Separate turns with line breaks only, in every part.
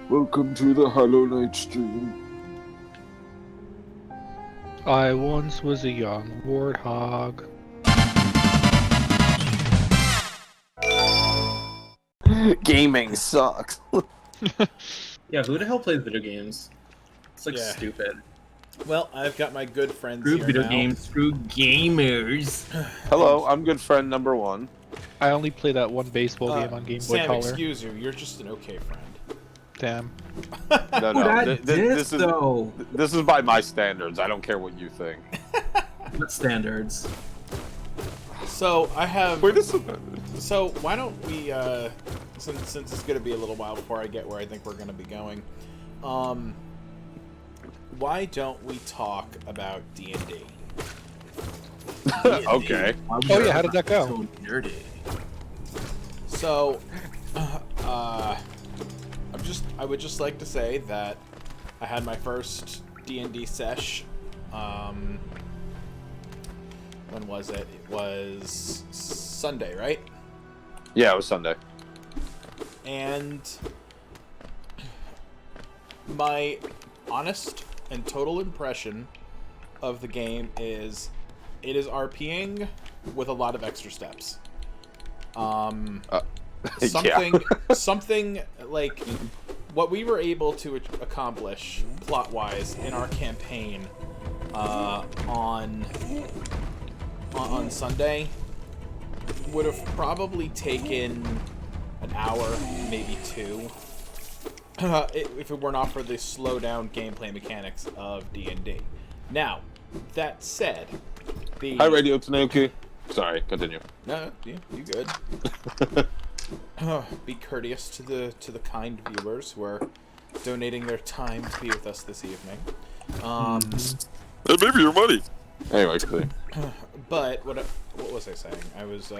Welcome to the Hollow Knight stream.
I once was a young warthog.
Gaming sucks.
Yeah, who the hell plays video games? It's like
Yeah.
stupid.
Well, I've got my good friends
Screw
here
video
now.
games, screw gamers.
Hello, I'm good friend number one.
I only play that one baseball game on Game Boy
Sam,
Color.
excuse you. You're just an okay friend.
Damn.
No,
Who that
this is
though?
this is by my standards. I don't care what you think.
What standards?
So I have.
Wait, this is...
So why don't we? Since it's gonna be a little while before I get where I think we're gonna be going, why don't we talk about D&D?
Okay.
Oh yeah, how did that go?
So nerdy.
So, I would just like to say that I had my first D&D sesh. When was it? It was Sunday, right?
Yeah, it was Sunday.
And my honest and total impression of the game is it is RPing with a lot of extra steps. Something like what we were able to accomplish plot-wise in our campaign on Sunday would have probably taken an hour, maybe two, if it were not for the slow-down gameplay mechanics of D&D. Now, that said,
Hi, Radio Tanuki. Sorry, continue.
No, you good. Be courteous to the kind viewers who are donating their time to be with us this evening.
Maybe your money. Anyway, continue.
But what was I saying? I was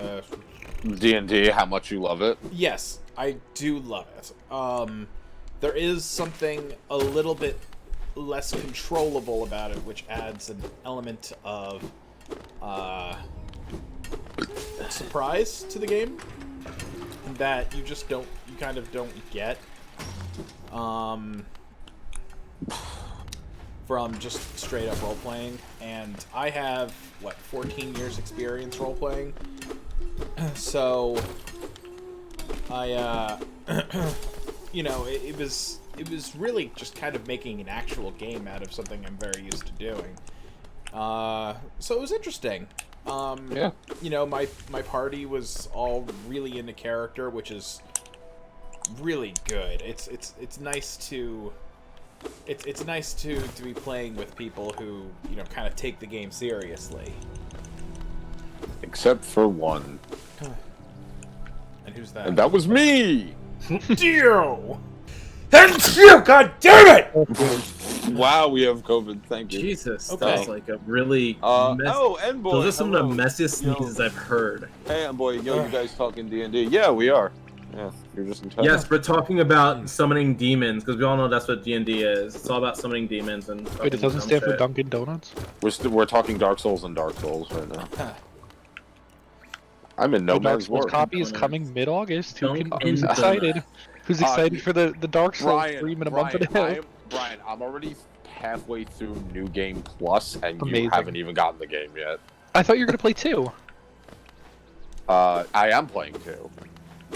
D&D, how much you love it.
yes, I do love it. There is something a little bit less controllable about it, which adds an element of surprise to the game that you kind of don't get from just straight up role playing. And I have 14 years experience role playing, so I you know, it was really just kind of making an actual game out of something I'm very used to doing. So it was interesting.
Yeah.
You know, my party was all really into character, which is really good. It's nice to it's nice to be playing with people who, you know, kind of take the game seriously.
Except for one.
And who's that?
And that was me!
Dio! That's you! God damn it!
Wow, we have COVID. Thank you.
Jesus,
Okay.
that's like a really
and boy,
those are some of the
hello.
messiest sneezes I've heard.
Hey, and boy, yo, you guys talking D&D? Yeah, we are. Yeah, you're just in touch.
Yes, we're talking about summoning demons because we all know that's what D&D is. It's all about summoning demons and.
Wait, it doesn't
dumb
stand for
shit.
Dunkin' Donuts?
We're talking Dark Souls and Dark Souls right now. I'm in no
The Dark
man's
Souls
work.
copy is
Donuts.
coming mid-August. Who's
Dunkin'
excited? Who's excited for the Dark Souls
Brian,
stream in a month and a half?
Brian, I'm already halfway through New Game Plus, and
Amazing.
you haven't even gotten the game yet.
I thought you were gonna play 2.
I am playing too.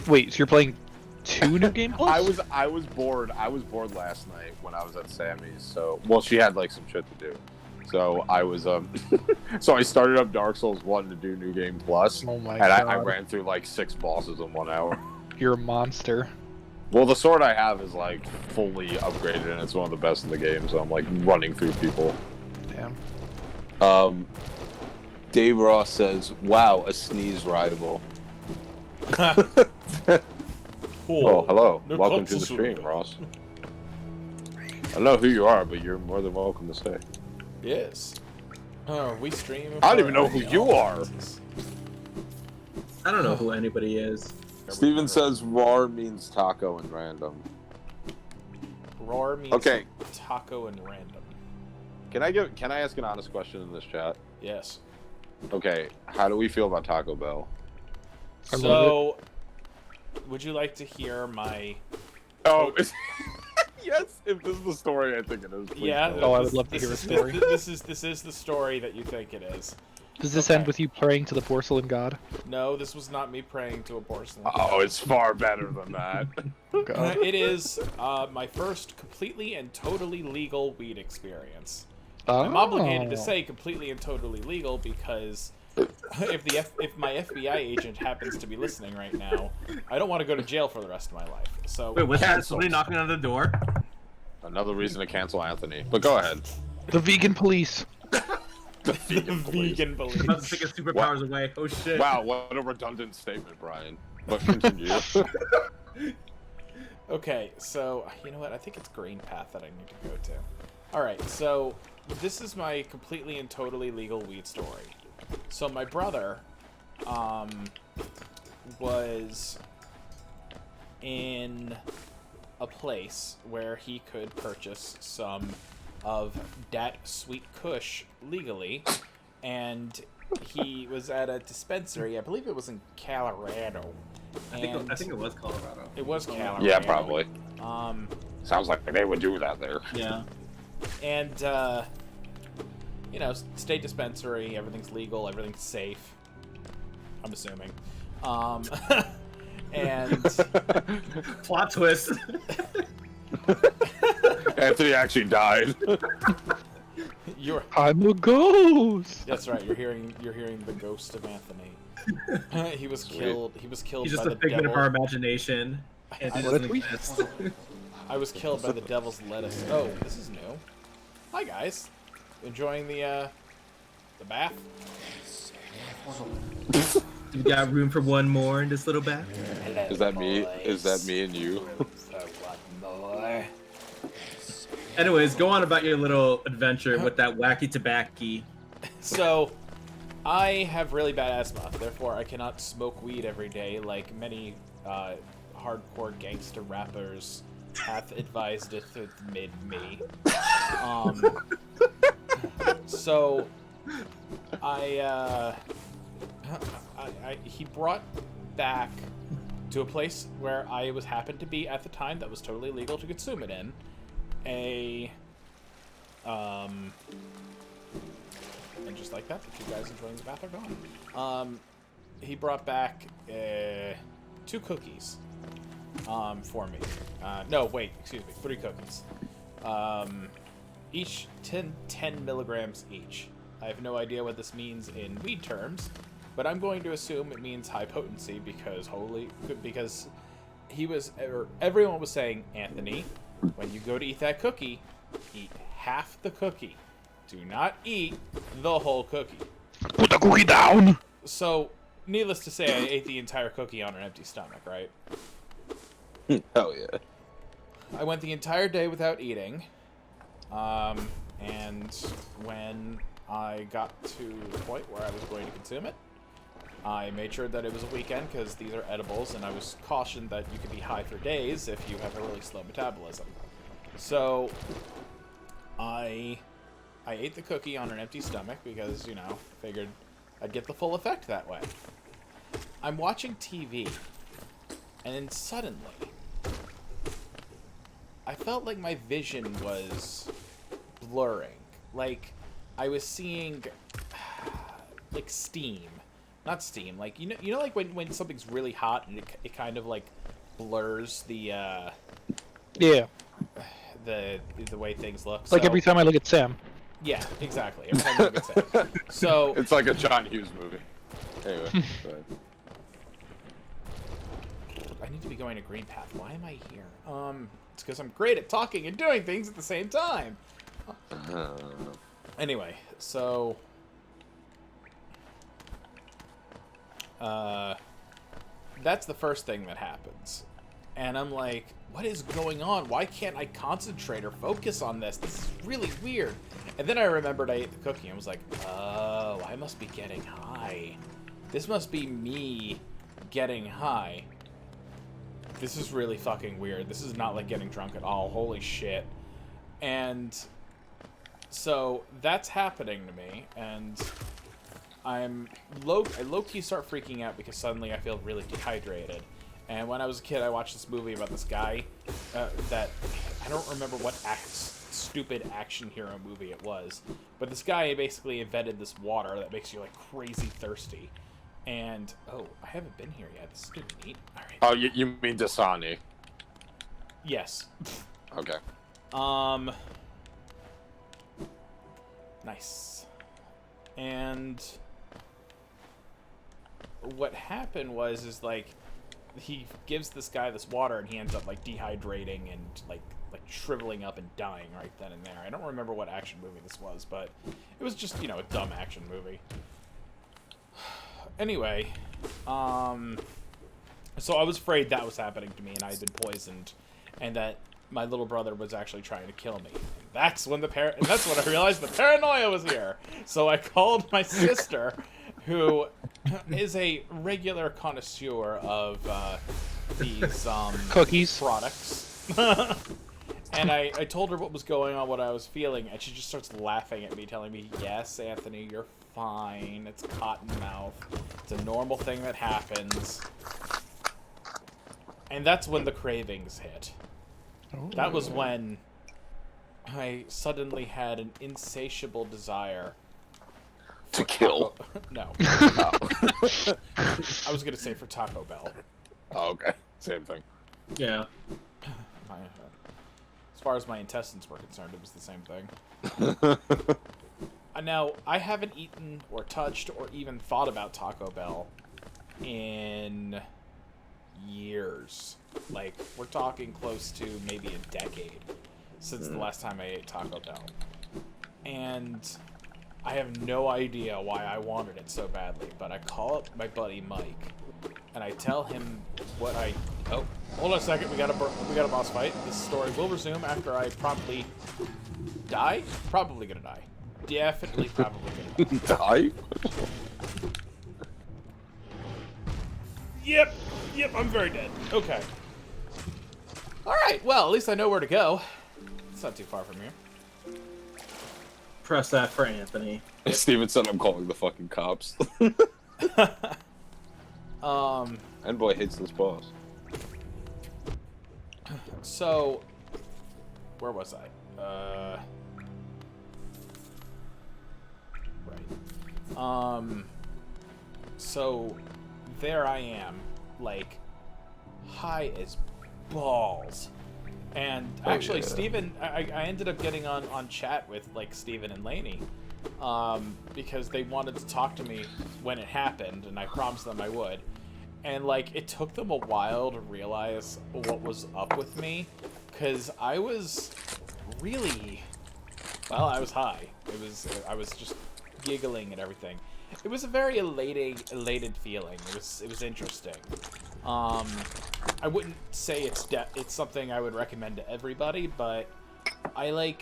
Wait, so you're playing 2 New Game Plus?
I was bored. I was bored last night when I was at Sammy's. So, well, she had like some shit to do. So I was so I started up Dark Souls 1 to do New Game Plus,
Oh my
and
god.
I ran through like 6 bosses in 1 hour.
You're a monster.
Well, the sword I have is like fully upgraded, and it's one of the best in the game. So I'm like running through people.
Damn.
Dave Ross says, "Wow, a sneeze rival." Oh, hello. Welcome to the stream, Ross. I don't know who you are, but you're more than welcome to stay.
Yes. Oh, we stream.
I don't even know who you are.
I don't know who anybody is.
Steven says "roar" means taco and random.
Roar means
Okay.
taco and random.
Can I ask an honest question in this chat?
Yes.
Okay, how do we feel about Taco Bell?
I love
So, would you like to hear my?
Oh, Yes, if this is the story I think it is. Please
Yeah.
tell
Oh, I
us.
would love to hear a story.
This is the story that you think it is.
Does this
Okay.
end with you praying to the porcelain god?
No, this was not me praying to a porcelain.
Oh, it's far better than that.
God.
It is my first completely and totally legal weed experience.
Oh.
I'm obligated to say completely and totally legal because if my FBI agent happens to be listening right now, I don't want to go to jail for the rest of my life. So
Wait, what's that?
Cancelled.
Somebody knocking on the door?
Another reason to cancel Anthony. But go ahead.
The vegan police.
The
the
vegan police.
vegan
I'm about
police.
to take his superpowers away. Oh shit.
Wow, what a redundant statement, Brian. But continue.
Okay, so you know what? I think it's Green Path that I need to go to. All right, so this is my completely and totally legal weed story. So my brother, was in a place where he could purchase some of that sweet kush legally, and he was at a dispensary. I believe it was in Colorado.
I think it was Colorado.
It was Colorado.
Yeah, probably.
Um,
Sounds like they would do that there.
Yeah.
and you know, state dispensary, everything's legal, everything's safe. I'm assuming. And
Plot twist.
Anthony actually died.
you're
I'm a ghost.
that's right. You're hearing the ghost of Anthony. He was
Sweet.
killed. He was killed
He's just
by
a
the
figment
devil.
of our imagination. And it
What a
doesn't
tweet.
exist.
I was killed by the devil's lettuce. Oh, this is new. Hi guys, enjoying the bath?
We got room for one more in this little bath.
Is that me? Is that me and you?
Anyways, go on about your little adventure with that wacky tobacco.
So, I have really bad asthma, therefore I cannot smoke weed every day like many hardcore gangster rappers hath advised it mid me. So, he brought back to a place where I happened to be at the time that was totally legal to consume it in. And just like that, the two guys enjoying the bath are gone. He brought back 2 cookies for me. No, wait, excuse me, 3 cookies. Each 10 milligrams each. I have no idea what this means in weed terms, but I'm going to assume it means high potency because everyone was saying, Anthony, when you go to eat that cookie, eat half the cookie. Do not eat the whole cookie.
Put the cookie down.
So, needless to say, I ate the entire cookie on an empty stomach, right?
Hell yeah.
I went the entire day without eating. And when I got to the point where I was going to consume it, I made sure that it was a weekend because these are edibles, and I was cautioned that you could be high for days if you have a really slow metabolism. So, I ate the cookie on an empty stomach because, you know, figured I'd get the full effect that way. I'm watching TV, and then suddenly, I felt like my vision was blurring. Like, I was seeing, like, steam. Not steam, like, you know like when something's really hot and it kind of, like, blurs the
Yeah.
the way things look.
Like
So-
every time I look at Sam.
Yeah, exactly. Every time you look at Sam. So,
It's like a John Hughes movie. Anyway, go ahead.
I need to be going to Green Path. Why am I here? It's because I'm great at talking and doing things at the same time. Anyway, so that's the first thing that happens. And I'm like, what is going on? Why can't I concentrate or focus on this? This is really weird. And then I remembered I ate the cookie and was like, oh, I must be getting high. This must be me getting high. This is really fucking weird. This is not like getting drunk at all. Holy shit. And so that's happening to me, and I low-key start freaking out because suddenly I feel really dehydrated. And when I was a kid, I watched this movie about this guy that I don't remember what stupid action hero movie it was, but this guy basically invented this water that makes you like crazy thirsty. And oh, I haven't been here yet. This is gonna be neat. All right.
Oh, you mean Dasani?
Yes.
Okay.
Nice. And what happened is like he gives this guy this water and he ends up like dehydrating and like shriveling up and dying right then and there. I don't remember what action movie this was, but it was just, you know, a dumb action movie. Anyway, so I was afraid that was happening to me and I had been poisoned and that my little brother was actually trying to kill me. And that's when that's when I realized the paranoia was here. So I called my sister, who is a regular connoisseur of these
Cookies.
products. And I told her what was going on, what I was feeling, and she just starts laughing at me, telling me, "Yes, Anthony, you're fine. It's cotton mouth. It's a normal thing that happens." And that's when the cravings hit. That was when I suddenly had an insatiable desire
To kill.
No.
Oh.
I was going to say for Taco Bell.
Oh, okay. Same thing.
Yeah.
As far as my intestines were concerned, it was the same thing. Now, I haven't eaten or touched or even thought about Taco Bell in years. Like, we're talking close to maybe a decade since the last time I ate Taco Bell. And I have no idea why I wanted it so badly, but I call up my buddy Mike, and I tell him what I... Oh, hold on a second. We got a boss fight. This story will resume after I promptly die. Probably gonna die. Definitely probably gonna die.
Die?
Yep, I'm very dead. Okay. Alright, well, at least I know where to go. It's not too far from here.
Press that for Anthony.
Steven said I'm calling the fucking cops. And boy hates this boss.
So, where was I? Right. So, there I am, like, high as balls. And actually,
yeah.
Steven, I ended up getting on chat with, like, Steven and Lainey, because they wanted to talk to me when it happened, and I promised them I would. And, like, it took them a while to realize what was up with me, because I was really, well, I was high. I was just giggling and everything. It was a very elated feeling. It was interesting. I wouldn't say it's something I would recommend to everybody, but I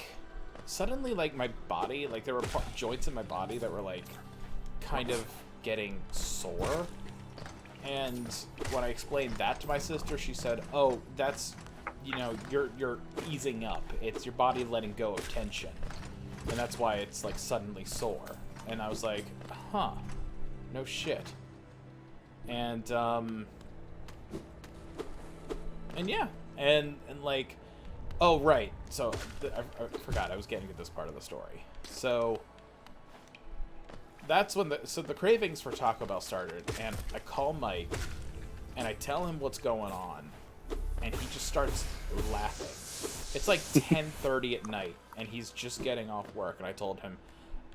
suddenly my body, like there were joints in my body that were like kind of getting sore. And when I explained that to my sister, she said, "Oh, that's, you know, you're easing up. It's your body letting go of tension, and that's why it's like suddenly sore." And I was like, "Huh, no shit." And yeah, and like, oh right. So I forgot I was getting to this part of the story. So that's when the cravings for Taco Bell started, and I call Mike, and I tell him what's going on, and he just starts laughing. It's like 10:30 at night, and he's just getting off work, and I told him,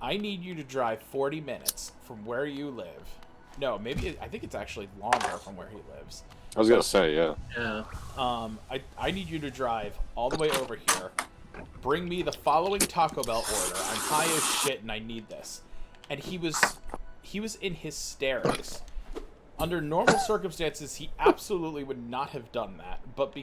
"I need you to drive 40 minutes from where you live." No, maybe I think it's actually longer from where he lives.
I was gonna say, yeah.
Yeah.
I need you to drive all the way over here. Bring me the following Taco Bell order. I'm high as shit and I need this. And he was in hysterics. Under normal circumstances, he absolutely would not have done that. But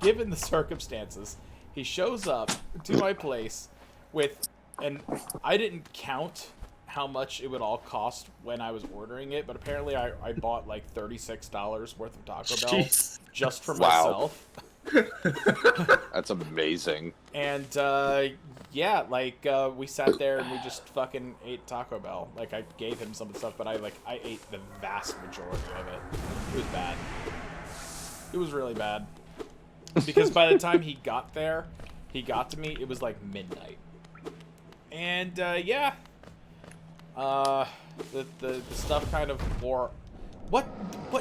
given the circumstances, he shows up to my place with, and I didn't count how much it would all cost when I was ordering it, but apparently I bought like $36 worth of Taco Bell
Jeez.
just for
Wow.
myself.
That's amazing.
And yeah, like we sat there and we just fucking ate Taco Bell. Like I gave him some of the stuff, but I ate the vast majority of it. It was bad. It was really bad. because by the time he got there, he got to me, it was like midnight. And yeah, the stuff kind of wore. What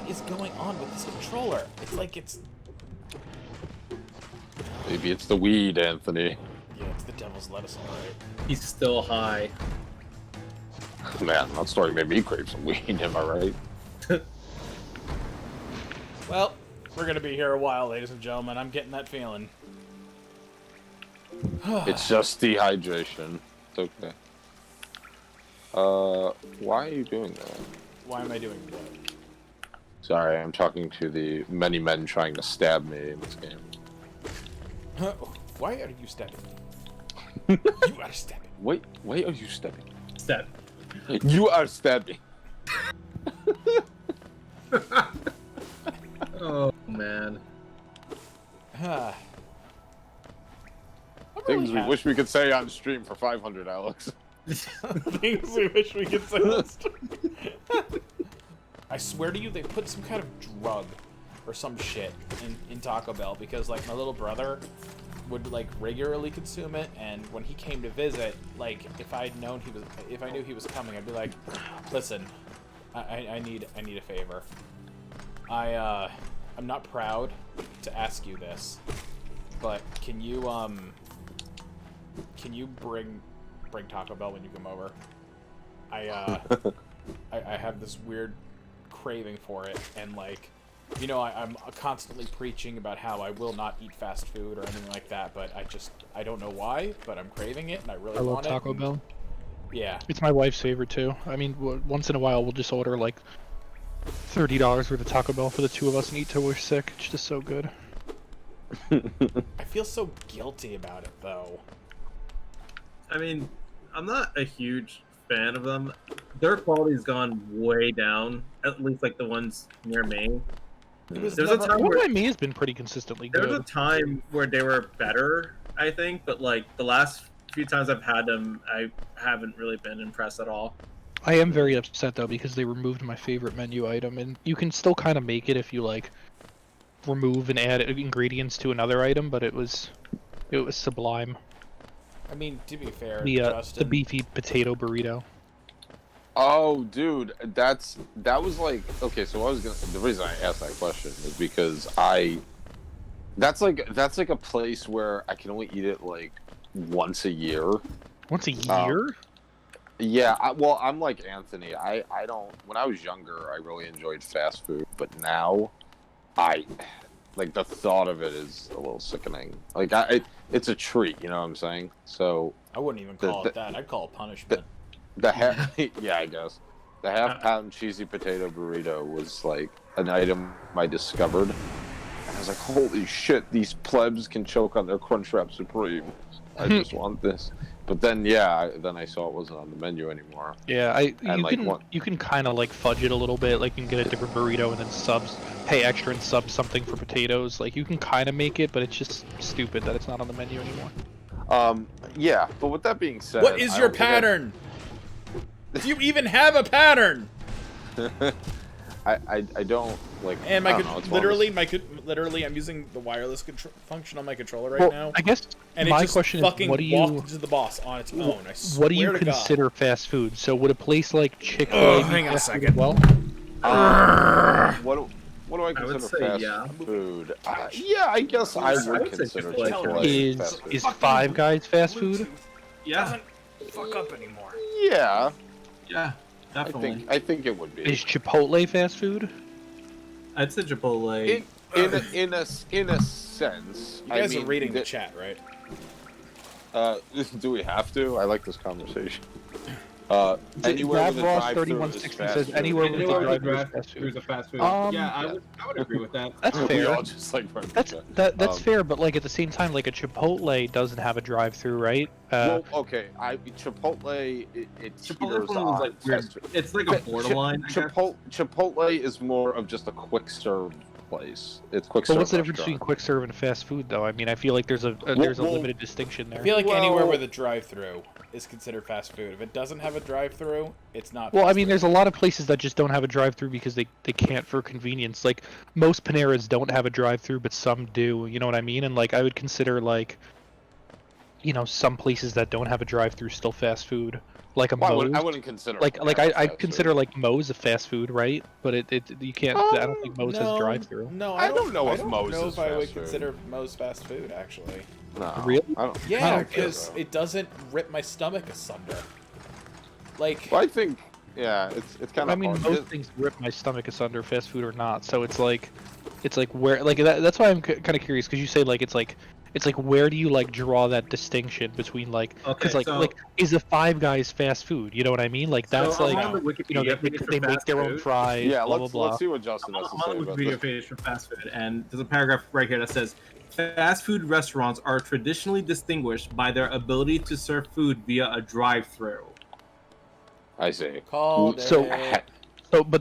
is going on with this controller? It's like it's.
Maybe it's the weed, Anthony.
Yeah, it's the devil's lettuce, alright.
He's still high.
Man, that story made me crave some weed. Am I right?
Well, we're gonna be here a while, ladies and gentlemen. I'm getting that feeling.
It's just dehydration. It's okay. Why are you doing that?
Why am I doing that?
Sorry, I'm talking to the many men trying to stab me in this game.
Why are you stabbing me? You are stabbing.
Wait, are you stabbing?
Step.
You are stabbing.
Oh man.
Things we wish we could say on stream for 500, Alex.
Things we wish we could say on stream. I swear to you, they put some kind of drug or some shit in Taco Bell because, like, my little brother would, like, regularly consume it, and when he came to visit, like, if I knew he was coming, I'd be like, listen, I need a favor. I'm not proud to ask you this, but can you bring Taco Bell when you come over? I have this weird craving for it, and, like, you know, I'm constantly preaching about how I will not eat fast food or anything like that, but I don't know why, but I'm craving it, and I really want it.
I love Taco Bell.
Yeah.
It's my wife's favorite too. I mean, once in a while we'll just order like $30 worth of Taco Bell for the two of us and eat till we're sick. It's just so good.
I feel so guilty about it, though.
I mean, I'm not a huge fan of them. Their quality's gone way down. At least like the ones near me. There's a time
One
where
by me has been pretty consistently
there
good.
was a time where they were better, I think, but like the last few times I've had them, I haven't really been impressed at all.
I am very upset though because they removed my favorite menu item, and you can still kind of make it if you like remove and add ingredients to another item, but it was sublime.
I mean, to be fair,
The
Justin,
beefy potato burrito.
Oh, dude, that was like, okay, so the reason I asked that question is because that's like a place where I can only eat it like once a year.
Once a year?
Yeah, well, I'm like Anthony. I don't, when I was younger, I really enjoyed fast food, but now like the thought of it is a little sickening. Like it's a treat, you know what I'm saying? So
I wouldn't even call it that. I'd call it punishment.
the half, yeah, I guess the half-pound cheesy potato burrito was like an item I discovered, and I was like, holy shit, these plebs can choke on their Crunchwrap Supreme. I just want this. But then, yeah, then I saw it wasn't on the menu anymore.
Yeah,
like,
you can kind of like fudge it a little bit. Like you can get a different burrito and then pay extra and sub something for potatoes. Like you can kind of make it, but it's just stupid that it's not on the menu anymore.
Yeah, but with that being said,
What is your pattern? Do you even have a pattern?
I don't like.
And
I don't know,
literally, I'm using the wireless function on my controller right now.
I guess
And
my
it just
question
fucking
is, what do you
walked to the boss on its own. I swear
what do you
to
consider
God.
fast food? So would a place like Chick-fil-A
Hang
be
on a
fast food
second.
as well?
what do I
would
consider
say
fast
yeah.
food? Yeah, I guess I would
would say
consider
Chick-fil-A
Chick-fil-A fast food.
Is Five Guys fast food?
Yeah,
Fuck up anymore.
Yeah,
yeah, definitely.
I think it would be.
Is Chipotle fast food?
I'd say Chipotle.
In a sense.
You guys
I mean,
are reading the chat, right?
Do we have to? I like this conversation.
Anywhere
with a
Ross
drive-thru
3160
is fast
says
food.
anywhere with a
Anywhere with a
drive-thru is fast
drive-thru
food.
is a fast food.
Yeah,
I would agree with that.
That's
We
fair.
all just like
That's fair, but like at the same time, like a Chipotle doesn't have a drive-through, right?
Well, okay. Chipotle it
Chipotle
teeters
is
on
like weird.
fast food.
It's like a borderline. I guess.
Chipotle is more of just a quick serve place. It's quick
But
serve.
what's the difference between
restaurant.
quick serve and fast food, though? I mean, I feel like there's a limited distinction there.
I feel like anywhere
Well-
with a drive-through is considered fast food. If it doesn't have a drive-through, it's not.
Well, I
fast
mean,
food.
there's a lot of places that just don't have a drive-through because they can't for convenience. Like most Paneras don't have a drive-through, but some do. You know what I mean? And like I would consider like, you know, some places that don't have a drive-through still fast food, like a
Well,
Moe's.
I wouldn't consider.
Like
Panera
I
fast
consider
food.
like Moe's a fast food, right? But it you can't. I don't think Moe's has drive-through.
No,
I don't know
I
if
don't
Moe's
know
is
if I would
fast food.
consider Moe's fast food, actually.
No,
Really?
I don't.
Yeah,
don't care,
because
though.
it doesn't rip my stomach asunder. Like,
Well, I think, yeah, it's kind of.
I mean,
hard.
most things rip my stomach asunder, fast food or not. So it's like where like that's why I'm kind of curious because you say like it's like where do you like draw that distinction between like because
Okay, so-
like is a Five Guys fast food? You know what I mean? Like that's
So I'm
like
on the
you know
Wikipedia
they,
page for
they make
fast
their own
food.
fries.
Yeah,
blah blah
let's
blah.
see what Justin has to
I'm
say
on the
about
Wikipedia
this.
page for fast food, and there's a paragraph right here that says, "Fast food restaurants are traditionally distinguished by their ability to serve food via a drive-through."
I see.
called
So-
it.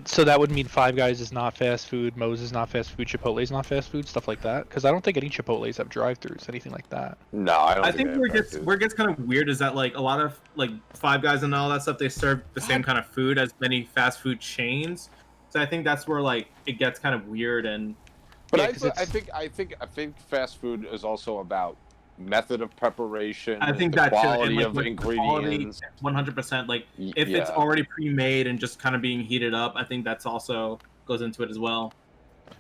So that would mean Five Guys is not fast food, Moe's is not fast food, Chipotle is not fast food, stuff like that. Because I don't think any Chipotles have drive-throughs, anything like that.
No, I don't
I
think
think
they
where
have
it gets kind of weird is that like a lot of like Five Guys and all that stuff, they serve the same kind of food as many fast food chains. So I think that's where like it gets kind of weird and
But
Yeah,
I,
'cause
I
it's-
think fast food is also about method of preparation.
I think
the
that too, and,
quality
like,
of
with the quality,
ingredients.
100%. Like if
Yeah.
it's already pre-made and just kind of being heated up, I think that's also goes into it as well.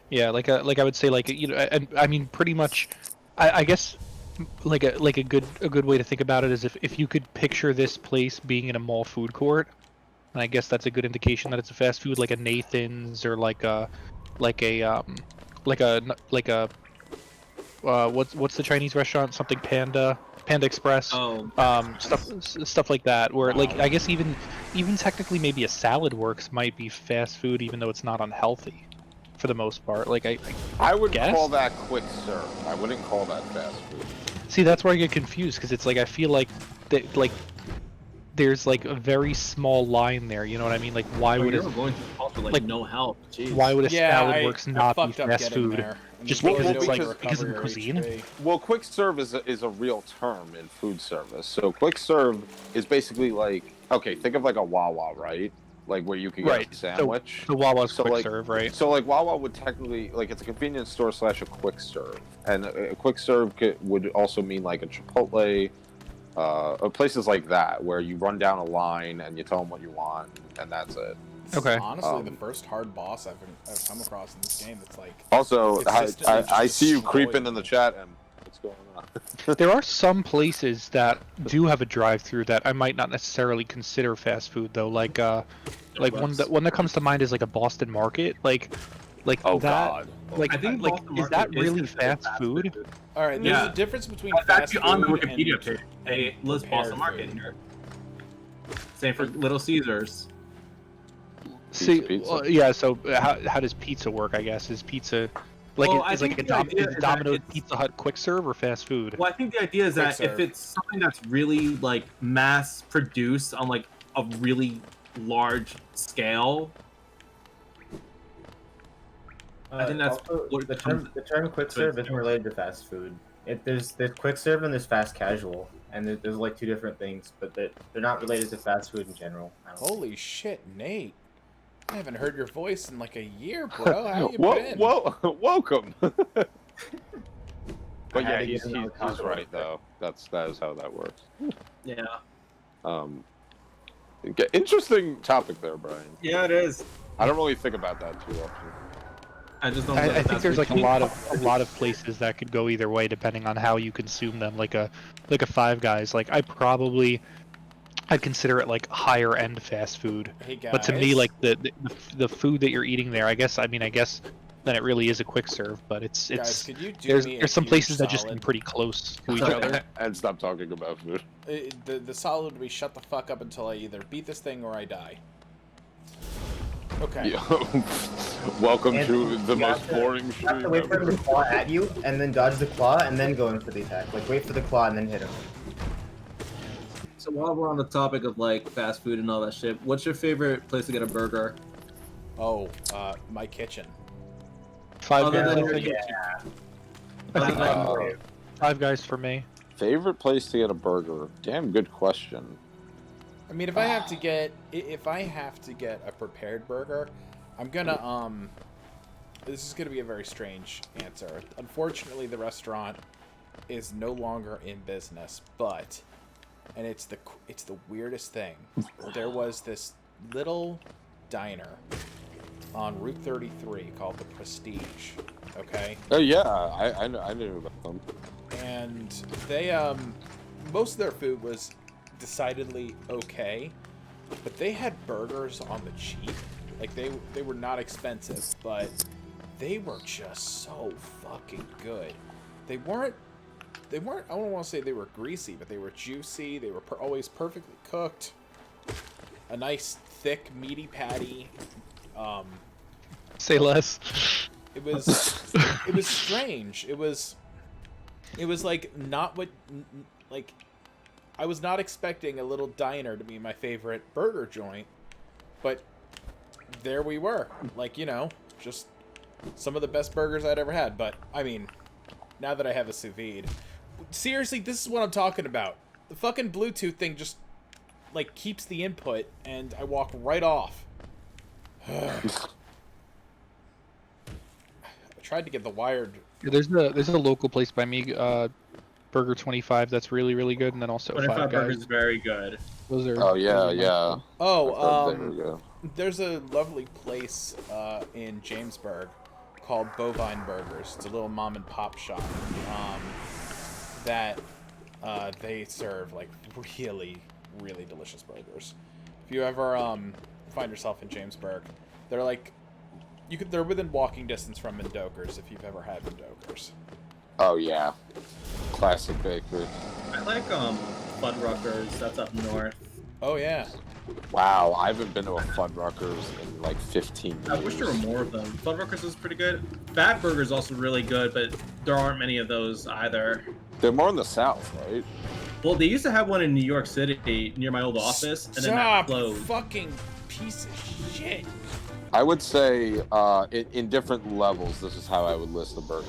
Yeah, like I would say like you know, and I mean pretty much, I guess like a good way to think about it is if you could picture this place being in a mall food court, and I guess that's a good indication that it's a fast food like a Nathan's or like a like a what's the Chinese restaurant, something Panda Express,
Oh,
stuff like that, where like I guess even technically maybe a Salad Works might be fast food even though it's not unhealthy for the most part. Like
I would
guess?
call that quick serve. I wouldn't call that fast food.
see that's where I get confused because it's like I feel like that like there's like a very small line there, you know what I mean? Like why would
you're
it
going to culture like
like,
no help. Jeez.
why would a
Yeah,
Salad Works not be
fucked up
fast
getting
food?
there. And
Just
there's
because
no
it's
way
like-
to
because of
recover
the
your
cuisine?
HP.
Well, quick serve is a real term in food service. So quick serve is basically like, okay, think of like a Wawa, right? Like where you can get
Right,
a
so-
sandwich.
The Wawa's
So,
quick
like-
serve, right?
So like Wawa would technically like it's a convenience store / a quick serve, and a quick serve would also mean like a Chipotle, or places like that where you run down a line and you tell them what you want and that's it.
This is
Okay.
honestly, the first hard boss I've come across in this game that's like.
Also,
Consistently
I
just
see you
destroying
creeping in the
me.
chat, and what's going on?
There are some places that do have a drive-through that I might not necessarily consider fast food though. Like one that comes to mind is like a Boston Market. Like
Oh
that.
God!
Like
I think
like
Boston
is that
Market is
really
considered
fast food?
All right, there's
Yeah.
a difference between
It's
fast
actually
food
on the Wikipedia
and,
page. They list
prepared
Boston Market
food.
here. Same for Little Caesars.
See,
Pizza.
well, yeah. So how does pizza work? I guess is pizza like
Well, I
is like
think
a
the idea
is
is that
Domino's
it's-
Pizza Hut quick serve or fast food?
Well, I think the idea is that
Quick
if
serve.
it's something that's really like mass produced on like a really large scale, I think that's
also,
what
the
comes-
term quick serve isn't related to fast food. There's quick serve and there's fast casual, and there's like two different things, but they're not related to fast food in general. I don't think.
Holy shit, Nate! I haven't heard your voice in like a year, bro. How you
Whoa,
been?
whoa, welcome. But
I
yeah,
had to
he's
get another console.
right though. That is how that works.
yeah,
Interesting topic there, Brian.
yeah, it is.
I don't really think about that too often.
I just don't. know
I
if
think
that's
there's like a
what-
lot of places that could go either way depending on how you consume them. Like a Five Guys. Like I'd consider it like higher end fast food.
Hey guys.
But to me, like the food that you're eating there, I guess then it really is a quick serve. But
guys,
it's
could you do
there's
me a
some
huge
places that just
solid?
seem pretty close to each other.
And stop talking about food.
The solid would be shut the fuck up until I either beat this thing or I die. Okay.
Yeah. Welcome
And
to the
you
most
have to-
boring
You
stream
have to wait for him
ever.
to claw at you, and then dodge the claw, and then go in for the attack. Like wait for the claw and then hit him.
So while we're on the topic of like fast food and all that shit, what's your favorite place to get a burger?
Oh, my kitchen.
Five
Other
Guys.
than
I think.
yeah.
I think
Uh,
Five Guys for me.
Favorite place to get a burger? Damn good question.
I mean, if I have to get a prepared burger, I'm gonna this is gonna be a very strange answer. Unfortunately, the restaurant is no longer in business, but and it's the weirdest thing. There was this little diner on Route 33 called the Prestige. Okay.
Oh yeah, I knew about them.
And they most of their food was decidedly okay, but they had burgers on the cheap. Like they were not expensive, but they were just so fucking good. They weren't I don't want to say they were greasy, but they were juicy. They were always perfectly cooked. A nice thick meaty patty.
Say less.
It was strange. It was like not what like I was not expecting a little diner to be my favorite burger joint, but there we were. Like, you know, just some of the best burgers I'd ever had. But I mean, now that I have a sous vide, seriously, this is what I'm talking about. The fucking Bluetooth thing just like keeps the input, and I walk right off. I tried to get the wired.
There's a local place by me, Burger 25. That's really good, and then also
25
Five
Burgers
Guys.
is very good.
Those are.
Oh yeah,
those are
yeah.
Oh,
There we go.
there's a lovely place in Jamesburg called Bovine Burgers. It's a little mom and pop shop that they serve like really delicious burgers. If you ever find yourself in Jamesburg, they're like they're within walking distance from Mendoker's if you've ever had Mendoker's.
Oh yeah, classic bakery.
I like Fuddruckers. That's up north.
Oh yeah.
Wow, I haven't been to a Fuddruckers in like 15 years.
I wish there were more of them. Fuddruckers is pretty good. Fat Burger is also really good, but there aren't many of those either.
They're more in the south, right?
Well, they used to have one in New York City near my old office, and then that
Stop,
closed.
fucking piece of shit.
I would say in different levels, this is how I would list the burger.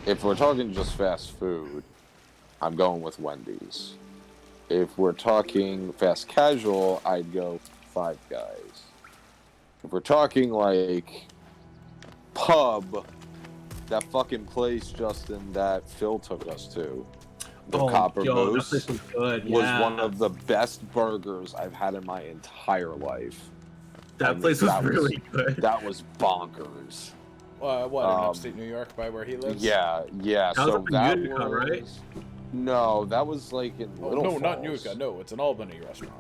If we're talking just fast food, I'm going with Wendy's. If we're talking fast casual, I'd go Five Guys. If we're talking like pub, that fucking place, Justin, that Phil took us to, the Copper
That
Moose,
place was good.
was
Yeah.
one of the best burgers I've had in my entire life.
That place was
that was-
really good.
That was bonkers.
What in upstate New York, by where he lives?
Yeah.
That was
So
up in
that
Utica,
was
right?
no, that was like in
Oh,
Little
no,
Falls.
not Utica. No, it's an Albany restaurant.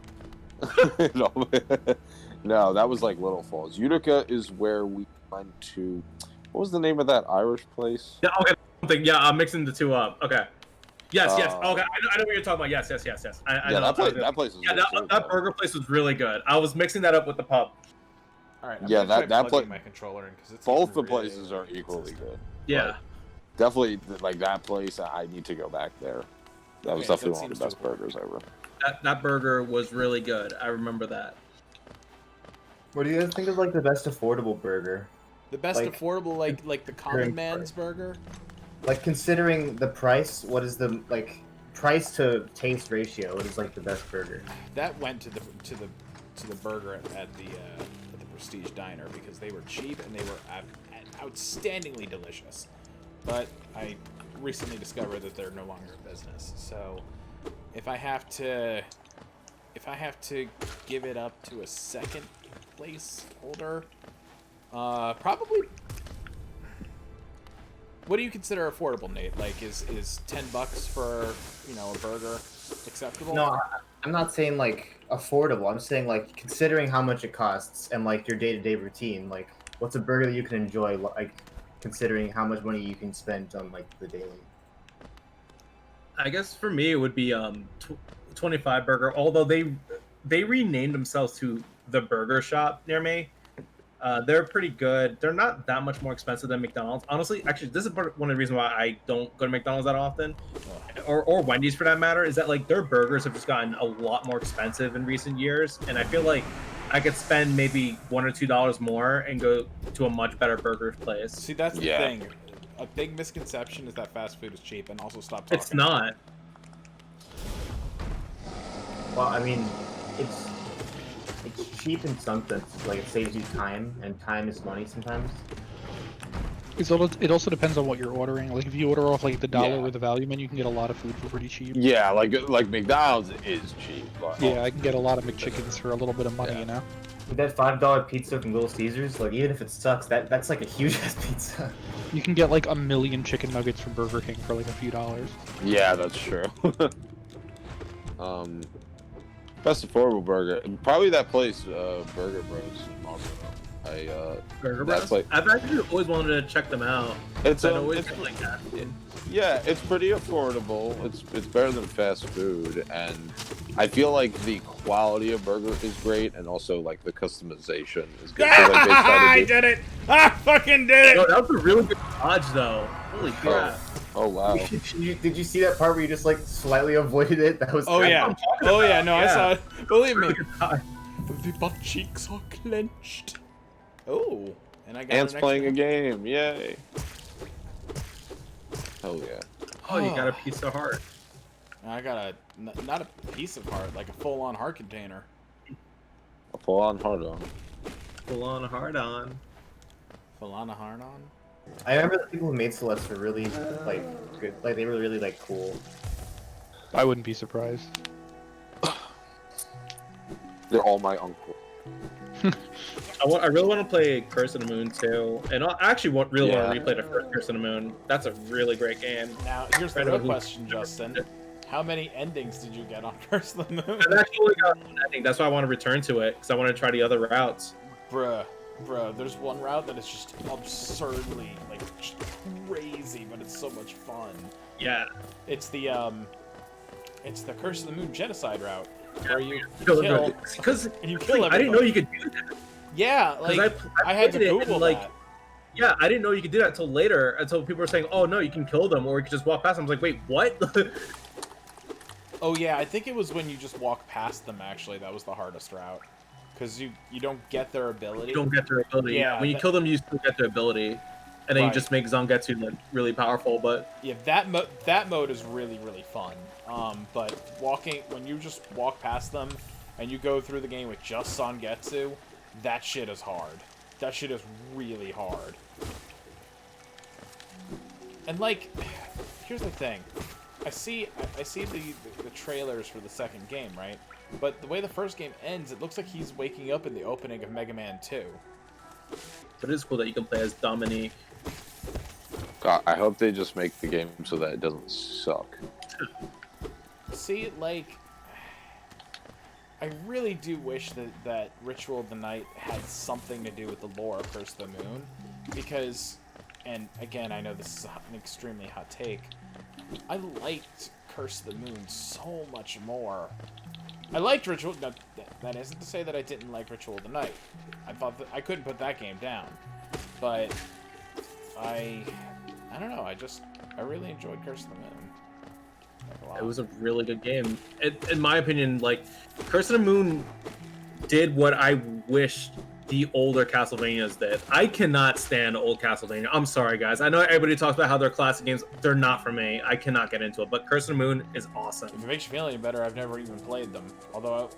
No, that was like Little Falls. Utica is where we went to. What was the name of that Irish place?
Yeah, okay. Yeah, I'm mixing the two up. Okay. Yes. Okay, I know what you're talking about. Yes. I know.
That place was
Yeah, that burger place was really good. I was mixing that up with the pub.
All right. I'm
Yeah,
gonna try
that
plugging
pla-
my controller in because it's
Both the
really
places are equally good.
Yeah.
Definitely, like that place, I need to go back there. That was
Okay,
definitely
that
one of the
seems
best
to work.
burgers ever.
That burger was really good. I remember that.
What do you guys think of like the best affordable burger?
The best
Like-
affordable, like the common man's burger.
Like considering the price, what is the like price to taste ratio? What is like the best burger?
That went to the burger at the Prestige Diner because they were cheap and they were outstanding delicious. But I recently discovered that they're no longer in business. So if I have to give it up to a second place holder, probably. What do you consider affordable, Nate? Like, is $10 for a burger acceptable?
No, I'm not saying like affordable. I'm saying like considering how much it costs and like your day-to-day routine. Like, what's a burger that you can enjoy? Like, considering how much money you can spend on like the daily.
I guess for me it would be 25 Burger. Although they renamed themselves to the Burger Shop near me. They're pretty good. They're not that much more expensive than McDonald's. Honestly, actually, this is one of the reasons why I don't go to McDonald's that often, or Wendy's for that matter. Is that like their burgers have just gotten a lot more expensive in recent years, and I feel like I could spend maybe $1 or $2 more and go to a much better burger place.
See, that's the
Yeah.
thing. A big misconception is that fast food is cheap, and also stop talking.
It's not.
Well, I mean, it's cheap in some sense. Like it saves you time, and time is money sometimes.
It also depends on what you're ordering. Like if you order off like the dollar
Yeah.
or the value menu, you can get a lot of food for pretty cheap.
Yeah, like McDonald's is cheap. But,
Yeah, I can get a lot of McChickens for a little bit of money,
Yeah.
you know.
With that $5 pizza from Little Caesars, like even if it sucks, that's like a huge ass pizza.
You can get like a million chicken nuggets from Burger King for like a few dollars.
Yeah, that's true. Best affordable burger, probably that place, Burger Bros. Also,
Burger
that's
Bros?
like
I've actually always wanted to check them out.
it's
I always
it's
feel like that.
yeah, it's pretty affordable. It's better than fast food, and I feel like the quality of burger is great, and also like the customization is good. So, like, they try
I
to do...
did it! I fucking did
Yo,
it!
that was a really good dodge, though. Holy crap!
Oh wow!
Did you see that part where you just like slightly avoided it? That was.
Oh yeah. Oh yeah, no, I
Yeah.
saw it. Believe me.
Really good dodge.
The butt cheeks are clenched. Oh, and I got
Ant's
an
playing a
extra-
game! Yay! Oh yeah!
Oh, you got a piece of heart.
I got a not a piece of heart, like a full-on heart container.
A full-on hard on.
Full on hard on.
Full-on a heart on.
I remember the people who made Celeste were really like good. Like they were really like cool.
I wouldn't be surprised.
They're all my uncle.
I really want to play Curse of the Moon too, and I actually really
Yeah.
want to replay the first Curse of the Moon. That's a really great game.
Now, here's the real question, Justin. How many endings did you get on Curse of the Moon?
I've actually only got one ending. That's why I want to return to it because I want to try the other routes.
Bruh, there's one route that is just absurdly, like, just crazy, but it's so much fun.
Yeah.
It's the Curse of the Moon genocide route, where you
Because
you kill
I didn't know you could do that.
Yeah, like, I had to
played it and,
Google
like,
that.
Yeah, I didn't know you could do that until later. Until people were saying, "Oh no, you can kill them, or you can just walk past them." I was like, "Wait, what?"
Oh yeah, I think it was when you just walk past them, actually, that was the hardest route. Because you don't get their ability.
You don't get their ability.
Yeah,
When you kill them, you still get their ability, and then you
Right.
just make Zangetsu like really powerful. But
Yeah, that mode is really, really fun. But when you just walk past them, and you go through the game with just Zangetsu, that shit is hard. That shit is really hard. And like, here's the thing. I see the trailers for the second game, right? But the way the first game ends, it looks like he's waking up in the opening of Mega Man 2.
it is cool that you can play as Dominique.
God, I hope they just make the game so that it doesn't suck.
See, like, I really do wish that Ritual of the Night had something to do with the lore of Curse of the Moon, because, and again, I know this is an extremely hot take, I liked Curse of the Moon so much more. I liked Ritual. No, that isn't to say that I didn't like Ritual of the Night. I thought that I couldn't put that game down, but I don't know. I really enjoyed Curse of the Moon. Like, a lot.
It was a really good game. In my opinion, like Curse of the Moon did what I wished the older Castlevanias did. I cannot stand old Castlevania. I'm sorry, guys. I know everybody talks about how they're classic games. They're not for me. I cannot get into it. But Curse of the Moon is awesome.
If it makes you feel any better, I've never even played them. Although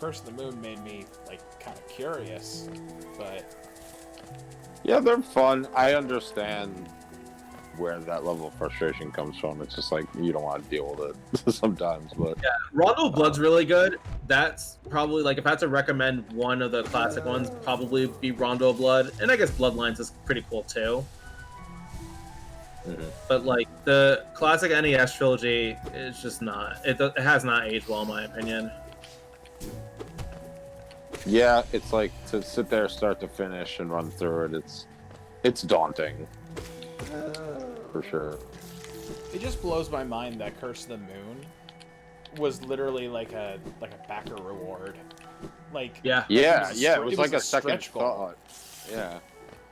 Curse of the Moon made me like kind of curious, but
Yeah, they're fun. I understand where that level of frustration comes from. It's just like you don't want to deal with it sometimes, but
Rondo of Blood's really good. That's probably like if I had to recommend one of the classic ones, probably be Rondo of Blood, and I guess Bloodlines is pretty cool too. But like the classic NES trilogy is just not. It has not aged well in my opinion.
yeah, it's like to sit there start to finish and run through it. It's daunting for sure.
it just blows my mind that Curse of the Moon was literally like a backer reward. Like
Yeah.
Yeah,
was a
yeah,
str-
it was
it
like
was
a
a
second
stretch goal.
thought. Yeah.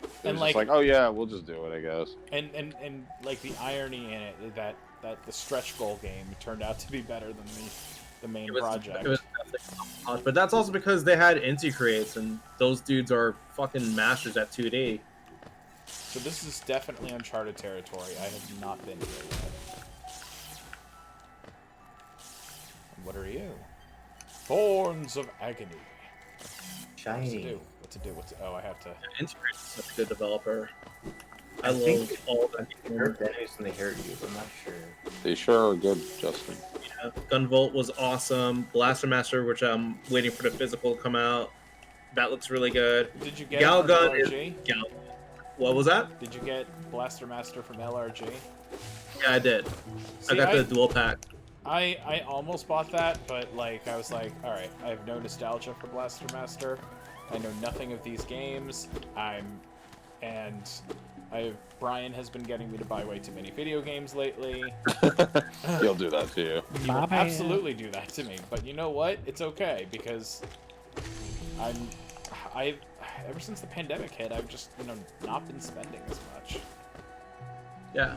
It
And,
was
like-
just like, oh yeah, we'll just do it, I guess.
and like the irony in it that the stretch goal game turned out to be better than the main project.
It was But that's also because they had Inti creates, and those dudes are fucking masters at 2D.
So this is definitely uncharted territory. I have not been here yet. And what are you? Thorns of Agony.
Shiny.
What to do? Oh, I have to...
Inti creates is a good developer. I
think
love all
I
that.
think they hurt the enemies when they hurt you, but I'm not sure.
They sure are good, Justin.
Yeah, Gunvolt was awesome. Blaster Master, which I'm waiting for the physical to come out. That looks really good.
Did you get
Galgun
LRG?
is Gal. What was that?
Did you get Blaster Master from LRG?
Yeah, I did.
See,
I got the dual pack.
I almost bought that, but like I was like, all right, I have no nostalgia for Blaster Master. I know nothing of these games. Brian has been getting me to buy way too many video games lately.
He'll do that to you.
He will absolutely do that to me. But you know what? It's okay because ever since the pandemic hit, I've just not been spending as much.
Yeah.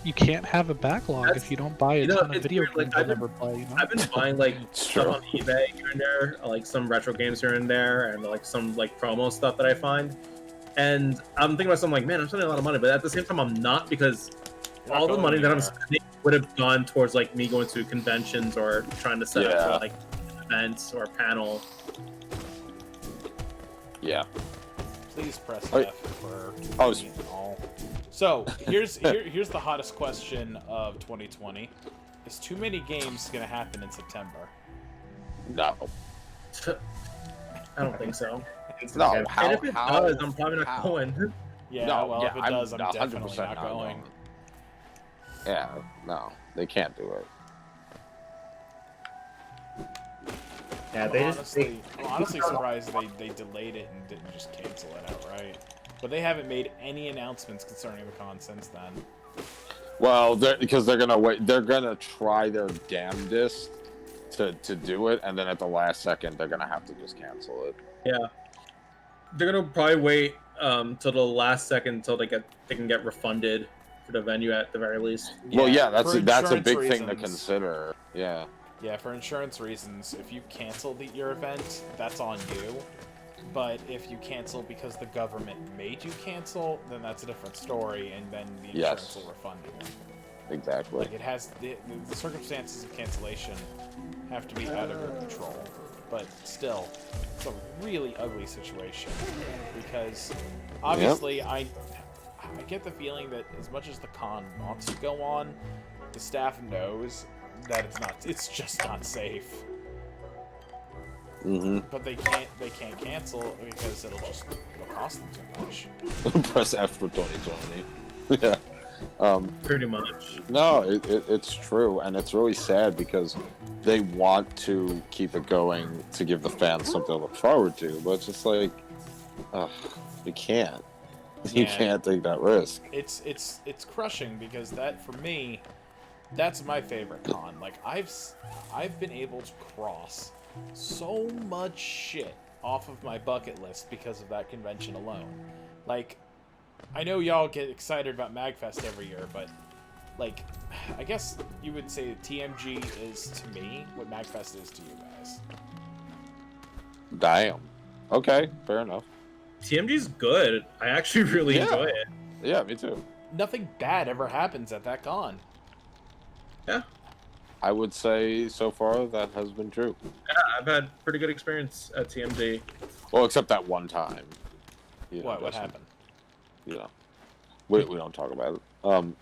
You can't have a backlog if you don't buy a ton of video
weird, like,
games. I'll never play. You know?
I've been buying like
It's
stuff
true.
on eBay here and there, like some retro games here and there, and like some like promo stuff that I find. And I'm thinking to myself, like, man, I'm spending a lot of money, but at the same time, I'm not, because
You're not
all the
going
money that I'm
anywhere.
spending would have gone towards like me going to conventions or trying to set
Yeah.
up like events or panel.
Yeah.
Please press
Oh,
F for
oh,
any and all. So here's the hottest question of 2020: is too many games gonna happen in September?
No.
I don't think so.
No. How?
And if it
how,
does, I'm probably not
how?
going.
Yeah,
No,
well,
yeah,
if it does, I'm
100%
definitely not going.
Yeah, no, they can't do it.
Yeah, they just
I'm honestly surprised they delayed it and didn't just cancel it outright. But they haven't made any announcements concerning the con since then.
Well, because they're gonna wait. They're gonna try their damnedest to do it, and then at the last second, they're gonna have to just cancel it.
Yeah, they're gonna probably wait till the last second until they can get refunded for the venue at the very least.
Well, yeah,
for
that's a
insurance
big thing to
reasons.
consider. Yeah.
Yeah, for insurance reasons, if you cancel your event, that's on you. But if you cancel because the government made you cancel, then that's a different story, and then the insurance
Yes.
will refund you.
Exactly.
Like, it has the circumstances of cancellation have to be out of your control. But still, it's a really ugly situation because obviously I get the feeling that as much as the con wants to go on, the staff knows that it's just not safe.
Mm-hmm.
But they can't cancel because it'll cost them too much.
Press F for 2020. Yeah.
Pretty much.
No, it's true, and it's really sad because they want to keep it going to give the fans something to look forward to, but it's just like, you can't. You
Yeah.
can't take that risk.
It's crushing because that, for me, that's my favorite con. Like, I've been able to cross so much shit off of my bucket list because of that convention alone. Like, I know y'all get excited about MagFest every year, but like, I guess you would say that TMG is to me what MagFest is to you guys.
Damn. Okay, fair enough.
TMG's good. I actually really
Yeah.
enjoy it.
Yeah, me too.
Nothing bad ever happens at that con.
Yeah.
I would say so far that has been true.
Yeah, I've had pretty good experience at TMG.
Well, except that one time. You know,
What
Justin,
happened?
You know, we don't talk about it.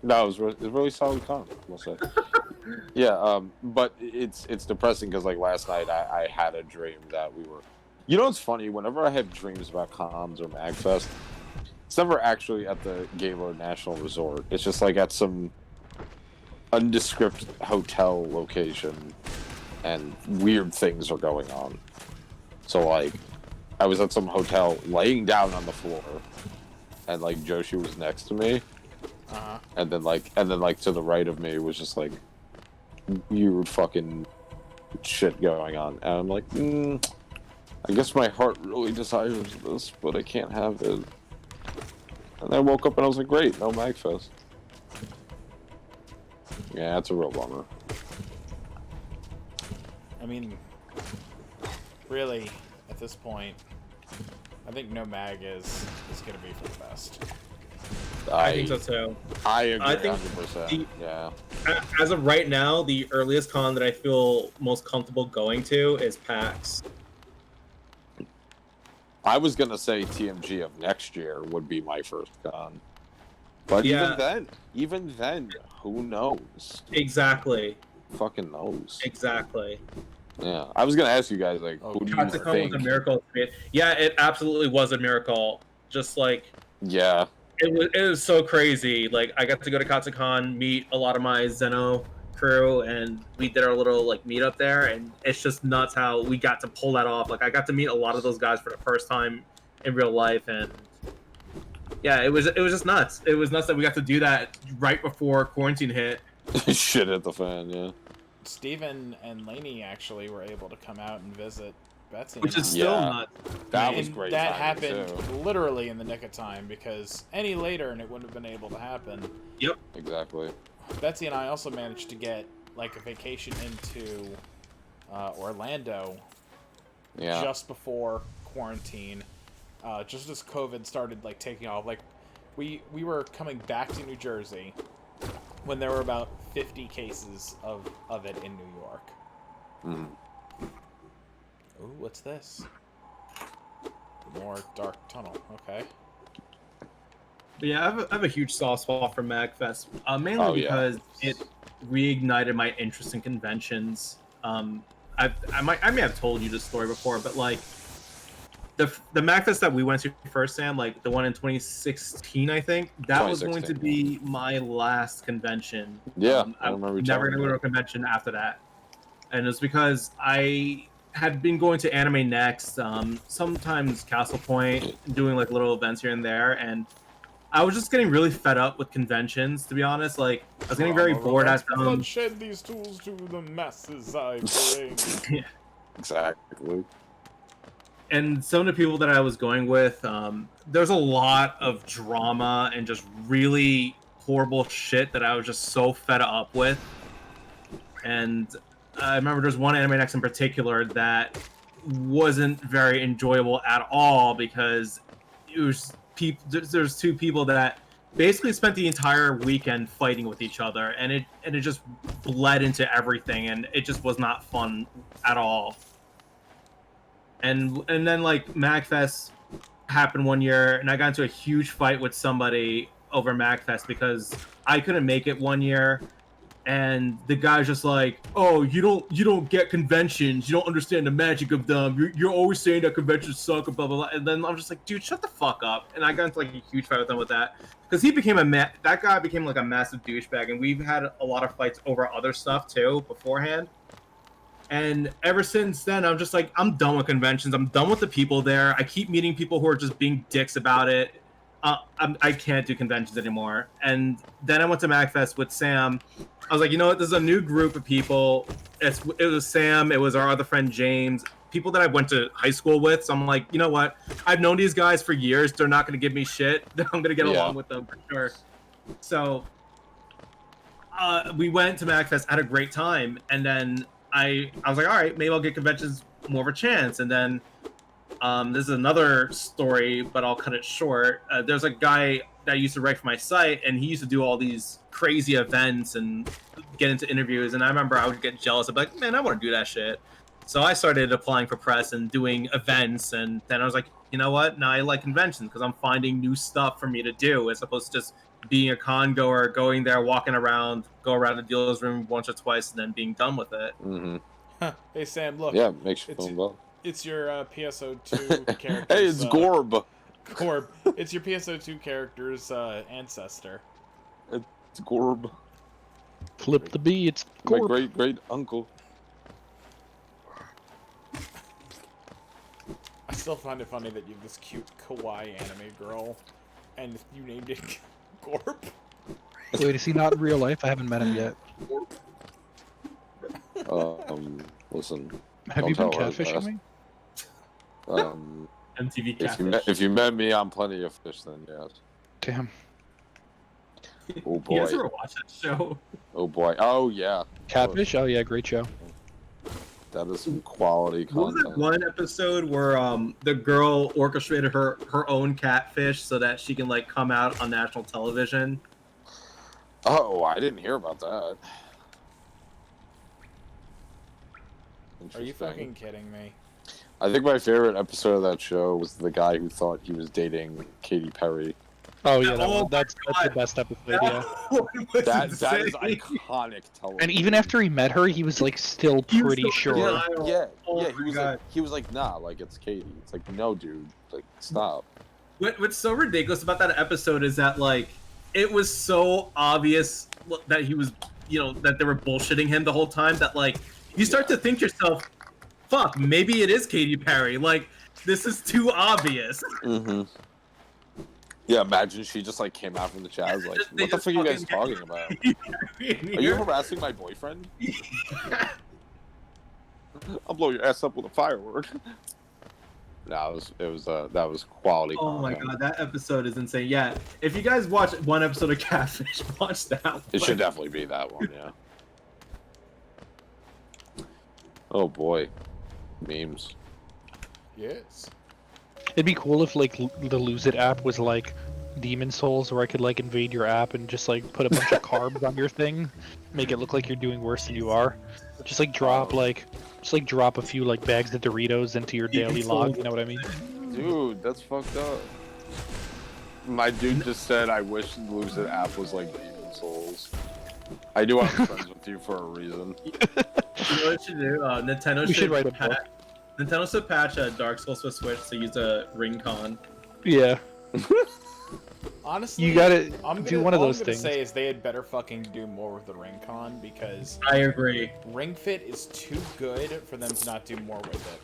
No, it was a really solid con, we'll say. Yeah, but it's depressing because like last night I had a dream that we were. You know what's funny? Whenever I have dreams about cons or MagFest, it's never actually at the Gaylord National Resort. It's just like at some undescript hotel location, and weird things are going on. So like, I was at some hotel laying down on the floor, and like Joshi was next to me, and then like to the right of me was just like weird fucking shit going on, and I'm like, I guess my heart really desires this, but I can't have it. And I woke up and I was like, great, no MagFest. Yeah, that's a real bummer.
I mean, really, at this point, I think no mag is going to be for the best.
I think so too.
I agree
I think
100%. Yeah.
As of right now, the earliest con that I feel most comfortable going to is PAX.
I was gonna say TMG of next year would be my first con, but
Yeah.
even then, who knows?
Exactly.
Fucking knows.
Exactly.
Yeah, I was gonna ask you guys like,
Oh,
who do you
Katsucon was
think?
a miracle. Yeah, it absolutely was a miracle. Just like
Yeah,
it was so crazy. Like I got to go to Katsucon, meet a lot of my Zeno crew, and we did our little like meetup there, and it's just nuts how we got to pull that off. Like I got to meet a lot of those guys for the first time in real life, and yeah, it was just nuts. It was nuts that we got to do that right before quarantine hit.
shit at the fan. Yeah,
Steven and Lainey actually were able to come out and visit Betsy.
Which
and
is
I.
still
Yeah.
nuts.
that was
And
great.
that
timing,
happened
too.
literally in the nick of time, because any later and it wouldn't have been able to happen.
Exactly.
Betsy and I also managed to get like a vacation into Orlando
Yeah.
just before quarantine, just as COVID started like taking off. Like we were coming back to New Jersey when there were about 50 cases of it in New York.
Mhm.
Ooh, what's this? More dark tunnel. Okay.
But yeah, I have a huge soft spot for MagFest, mainly
Oh, yeah.
because it reignited my interest in conventions. I may have told you this story before, but like the MagFest that we went to first, Sam, like the one in 2016, I think that was going to
2016,
be my last convention.
Yeah, I
I'm
remember you
never
telling
gonna go
me
to a convention after that, and it's because I had been going to Anime Next, sometimes Castle Point, doing like little events here and there, and I was just getting really fed up with conventions, to be honest. Like, I was getting very bored at them.
Bloodshed these tools to the masses I bring.
exactly.
And some of the people that I was going with, there's a lot of drama and just really horrible shit that I was just so fed up with. And I remember there's one Anime Next in particular that wasn't very enjoyable at all because it was there's two people that basically spent the entire weekend fighting with each other, and it just bled into everything, and it just was not fun at all. And then like MagFest happened one year, and I got into a huge fight with somebody over MagFest because I couldn't make it one year, and the guy's just like, "Oh, you don't get conventions. You don't understand the magic of them. You're always saying that conventions suck, and blah blah blah." And then I'm just like, "Dude, shut the fuck up!" And I got into like a huge fight with him with that because he became that guy became like a massive douchebag, and we've had a lot of fights over other stuff too beforehand. And ever since then, I'm just like, I'm done with conventions. I'm done with the people there. I keep meeting people who are just being dicks about it. I can't do conventions anymore. And then I went to MagFest with Sam. I was like, you know what? There's a new group of people. It was Sam. It was our other friend James. People that I went to high school with. So I'm like, you know what? I've known these guys for years. They're not going to give me shit. I'm going to get along with them for sure. So we went to MagFest, had a great time, and then I was like, all right, maybe I'll get conventions more of a chance. And then this is another story, but I'll cut it short. There's a guy that used to write for my site, and he used to do all these crazy events and get into interviews. And I remember I would get jealous. I'd be like, man, I want to do that shit. So I started applying for press and doing events. And then I was like, you know what? Now I like conventions because I'm finding new stuff for me to do as opposed to just being a con goer, going there, walking around, go around the dealer's room once or twice, and then being done with it.
Mm-hmm.
Hey Sam, look.
Yeah, makes you feel well.
It's your PSO2 character.
Hey, it's Gorb.
Gorb. It's your PSO2 character's ancestor.
It's Gorb.
Flip the B, it's
My
Gorb.
great great uncle.
I still find it funny that you have this cute kawaii anime girl, and you named it Gorb.
Wait, is he not in real life? I haven't met him yet.
Listen.
Have you
don't
been
tell her
catfishing
that.
me?
MTV
If
catfish.
if you met me on Plenty of Fish, then yes.
Damn.
Oh
You
boy.
guys ever watch that show?
Oh boy. Oh yeah.
Catfish? Oh yeah, great show.
That is some quality
What was that
content.
one episode where the girl orchestrated her own catfish so that she can like come out on national television?
Oh, I didn't hear about that.
Are you
Interesting.
fucking kidding me?
I think my favorite episode of that show was the guy who thought he was dating Katy Perry.
Oh yeah,
Oh
that's the
God.
best episode. Yeah.
That is
insane.
iconic television.
And even after he met her, he was like still
He was
pretty
so
sure.
denial.
yeah,
Oh
yeah,
my
he was like, nah, like it's Katy. It's like, no, dude, like stop.
What's so ridiculous about that episode is that like it was so obvious that he was, that they were bullshitting him the whole time that like you start to think to yourself, fuck, maybe it is Katy Perry. Like this is too obvious.
Mm-hmm. Yeah, imagine she just like came out from the chat, like,
They
what the
just
fuck are you guys
fucking-
talking about? Are you harassing my boyfriend? I'll blow your ass up with a firework. No, that was quality.
Oh my
content.
god, that episode is insane. Yeah, if you guys watch one episode of Catfish, watch that one.
It should definitely be that one, yeah. Oh boy, memes.
Yes.
It'd be cool if like the Lose It app was like Demon Souls, where I could like invade your app and just like put a bunch of carbs on your thing, make it look like you're doing worse than you are. Just like drop a few like bags of Doritos into your daily log. You know what I mean?
Dude, that's fucked up. My dude just said, "I wish the Lose It app was like Demon Souls." I do I'm friends with you for a reason.
You know what you do? Nintendo
We should write a
patch. Nintendo should patch Dark Souls for Switch to use a ring con.
Yeah.
Honestly,
You gotta
I'm
do one of those
all I'm
things.
gonna say is they had better fucking do more with the ring con because
I agree.
Ring Fit is too good for them to not do more with it.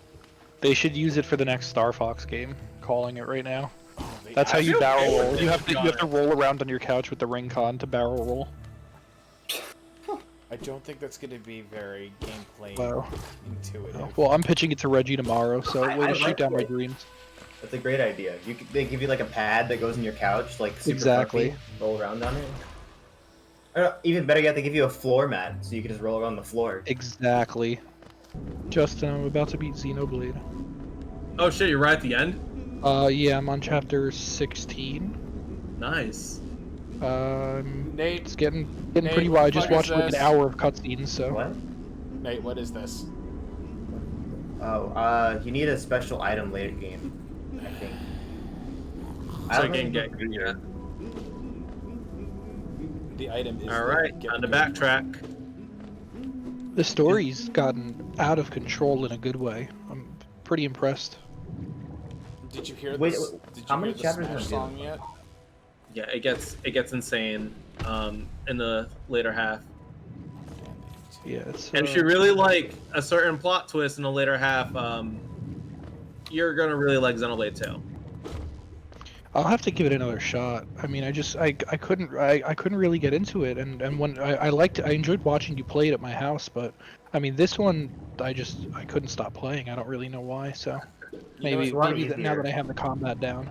They should use it for the next Star Fox game. Calling it right now.
Oh, they
That's how you
feel
barrel
okay
roll.
with
You
it,
have to roll around on your couch with the ring con to barrel roll.
I don't think that's gonna be very gameplay
Wow.
intuitive.
Well, I'm pitching it to Reggie tomorrow, so
I
way to
like
shoot down my
it.
dreams.
That's a great idea. They give you like a pad that goes in your couch, like super
Exactly.
comfy, roll around on it. Even better yet, they give you a floor mat, so you can just roll around the floor.
Exactly. Justin, I'm about to beat Xenoblade.
Oh shit, you're right at the end?
Yeah, I'm on chapter 16.
Nice.
Nate,
It's getting
Nate,
pretty wild. I just
what is
watched like an
this?
hour of cutscenes, so.
What?
Nate, what is this?
Oh, you need a special item later game, I think. I
So
don't
game
know.
get yeah.
The item is.
Alright,
get
on the
good.
backtrack.
The story's gotten out of control in a good way. I'm pretty impressed.
Did you hear
Wait,
this?
wait,
Did you
how
hear
many
the
chapters
Smash
is it?
song yet?
Yeah, it gets insane in the later half.
Yeah, it's.
And if you really like a certain plot twist in the later half, you're gonna really like Xenoblade 2.
I'll have to give it another shot. I mean, I couldn't really get into it, and when I enjoyed watching you play it at my house, but I mean this one I couldn't stop playing. I don't really know why. So
You know
maybe
what-
maybe now that I have the combat down.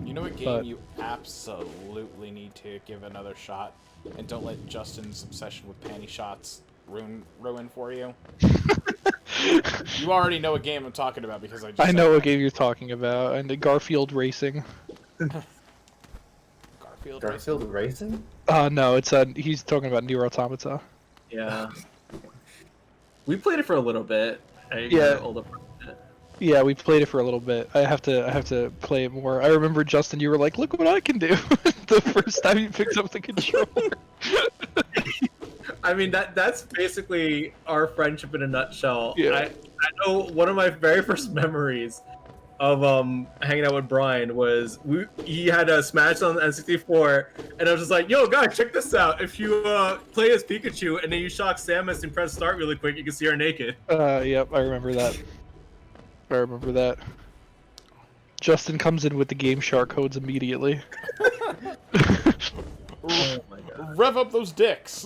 You know what game
But-
you absolutely need to give another shot, and don't let Justin's obsession with panty shots ruin for you. You already know what game I'm talking about because I just
I
said
know
that.
what game you're talking about, and the Garfield Racing.
Garfield.
Garfield Racing?
No, it's he's talking about Nier Automata.
Yeah. We played it for a little bit.
Yeah. Yeah, we played it for a little bit. I have to play it more. I remember Justin, you were like, "Look what I can do!" the first time you picked up the controller.
I mean that's basically our friendship in a nutshell.
Yeah.
I know one of my very first memories of hanging out with Brian was he had a Smash on the N64, and I was just like, "Yo, guys, check this out! If you play as Pikachu and then you shock Samus and press start really quick, you can see her naked."
Yep, I remember that. Justin comes in with the Game Shark codes immediately.
Oh my god!
Rev up those dicks.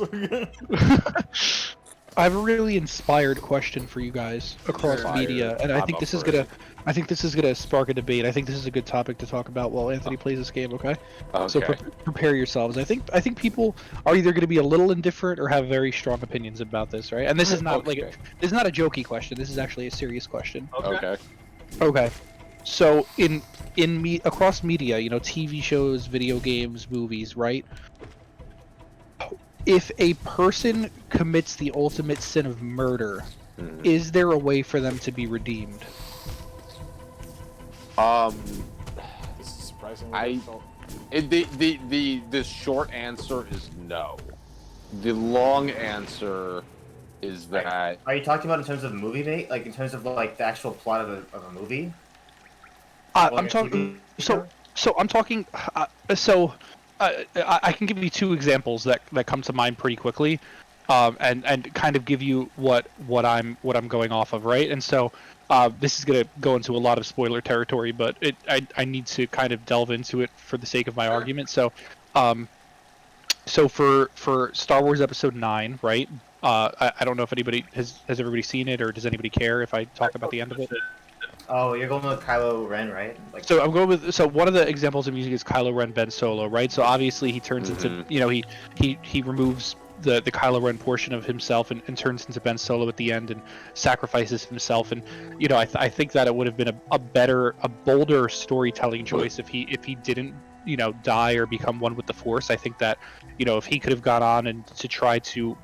I have a really inspired question for you guys across
Sure.
media, and I
I'm
think
up
this is
for
gonna, I think this is gonna spark a debate. I think this is a good topic to talk about while Anthony plays this game. Okay. So
Okay.
prepare yourselves. I think people are either going to be a little indifferent or have very strong opinions about this, right? And this is not
Okay.
this is not a jokey question. This is actually a serious question.
Okay.
Okay. So across media, you know, TV shows, video games, movies, right? If a person commits the ultimate sin of murder,
Mhm.
is there a way for them to be redeemed?
This is surprisingly
I-
difficult.
The short answer is no. The long answer is that
Are you talking about in terms of movie, mate? Like in terms of like the actual plot of a movie?
I'm talking. So I'm talking. I can give you two examples that come to mind pretty quickly, and kind of give you what I'm going off of, right? And so this is gonna go into a lot of spoiler territory, but I need to kind of delve into it for the sake of my argument. So for Star Wars Episode 9, right? I don't know if anybody has everybody seen it, or does anybody care if I talk about the end of it?
Oh, you're going with Kylo Ren, right? Like,
So I'm going with one of the examples I'm using is Kylo Ren Ben Solo, right? So obviously he turns into, you know, he removes the Kylo Ren portion of himself and turns into Ben Solo at the end and sacrifices himself. And you know, I think that it would have been a bolder storytelling choice if he didn't, you know, die or become one with the Force. I think that, you know, if he could have gone on and to try to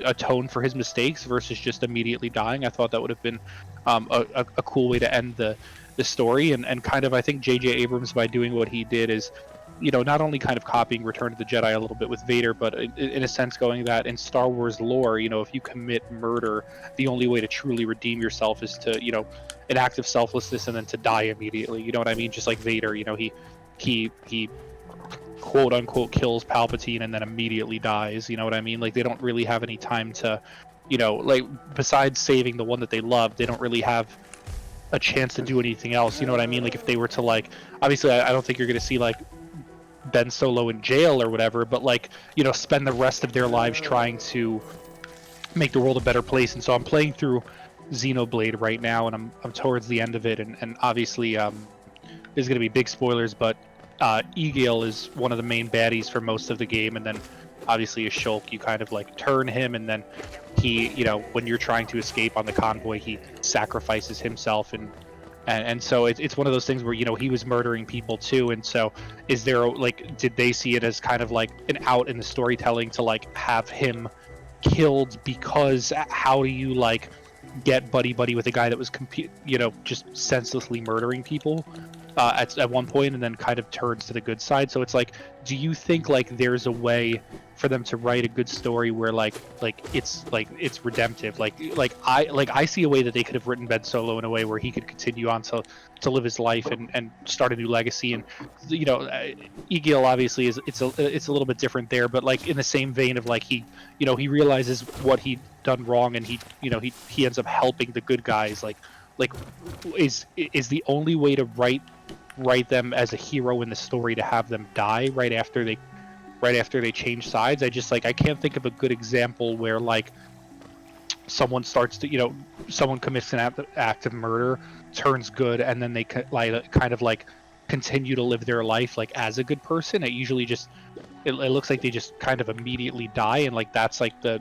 atone for his mistakes versus just immediately dying, I thought that would have been a cool way to end the story. And kind of, I think J.J. Abrams, by doing what he did, is, you know, not only kind of copying Return of the Jedi a little bit with Vader, but in a sense going that in Star Wars lore, you know, if you commit murder, the only way to truly redeem yourself is to, you know, an act of selflessness and then to die immediately. You know what I mean? Just like Vader, you know, he quote unquote kills Palpatine and then immediately dies. You know what I mean? Like, they don't really have any time to, you know, like, besides saving the one that they love, they don't really have a chance to do anything else. You know what I mean? Like, if they were to, like, obviously I don't think you're gonna see like Ben Solo in jail or whatever, but like, you know, spend the rest of their lives trying to make the world a better place. And so I'm playing through Xenoblade right now, and I'm towards the end of it, and obviously there's gonna be big spoilers, but Egil is one of the main baddies for most of the game, and then obviously as Shulk, you kind of like turn him, and then he, you know, when you're trying to escape on the convoy, he sacrifices himself, and so it's one of those things where, you know, he was murdering people too. And so is there, like, did they see it as kind of like an out in the storytelling to like have him killed? Because how do you like get buddy with a guy that was you know, just senselessly murdering people at one point, and then kind of turns to the good side? So it's like, do you think like there's a way for them to write a good story where it's redemptive? Like I see a way that they could have written Ben Solo in a way where he could continue on to live his life and start a new legacy. And you know, Egil obviously it's a little bit different there, but like in the same vein of like, he, you know, he realizes what he'd done wrong, and he, you know, he ends up helping the good guys. Like is the only way to write them as a hero in the story to have them die right after they change sides? I can't think of a good example where like someone starts to, you know, someone commits an act of murder, turns good, and then they kind of like continue to live their life like as a good person. It usually just it looks like they just kind of immediately die, and like that's like the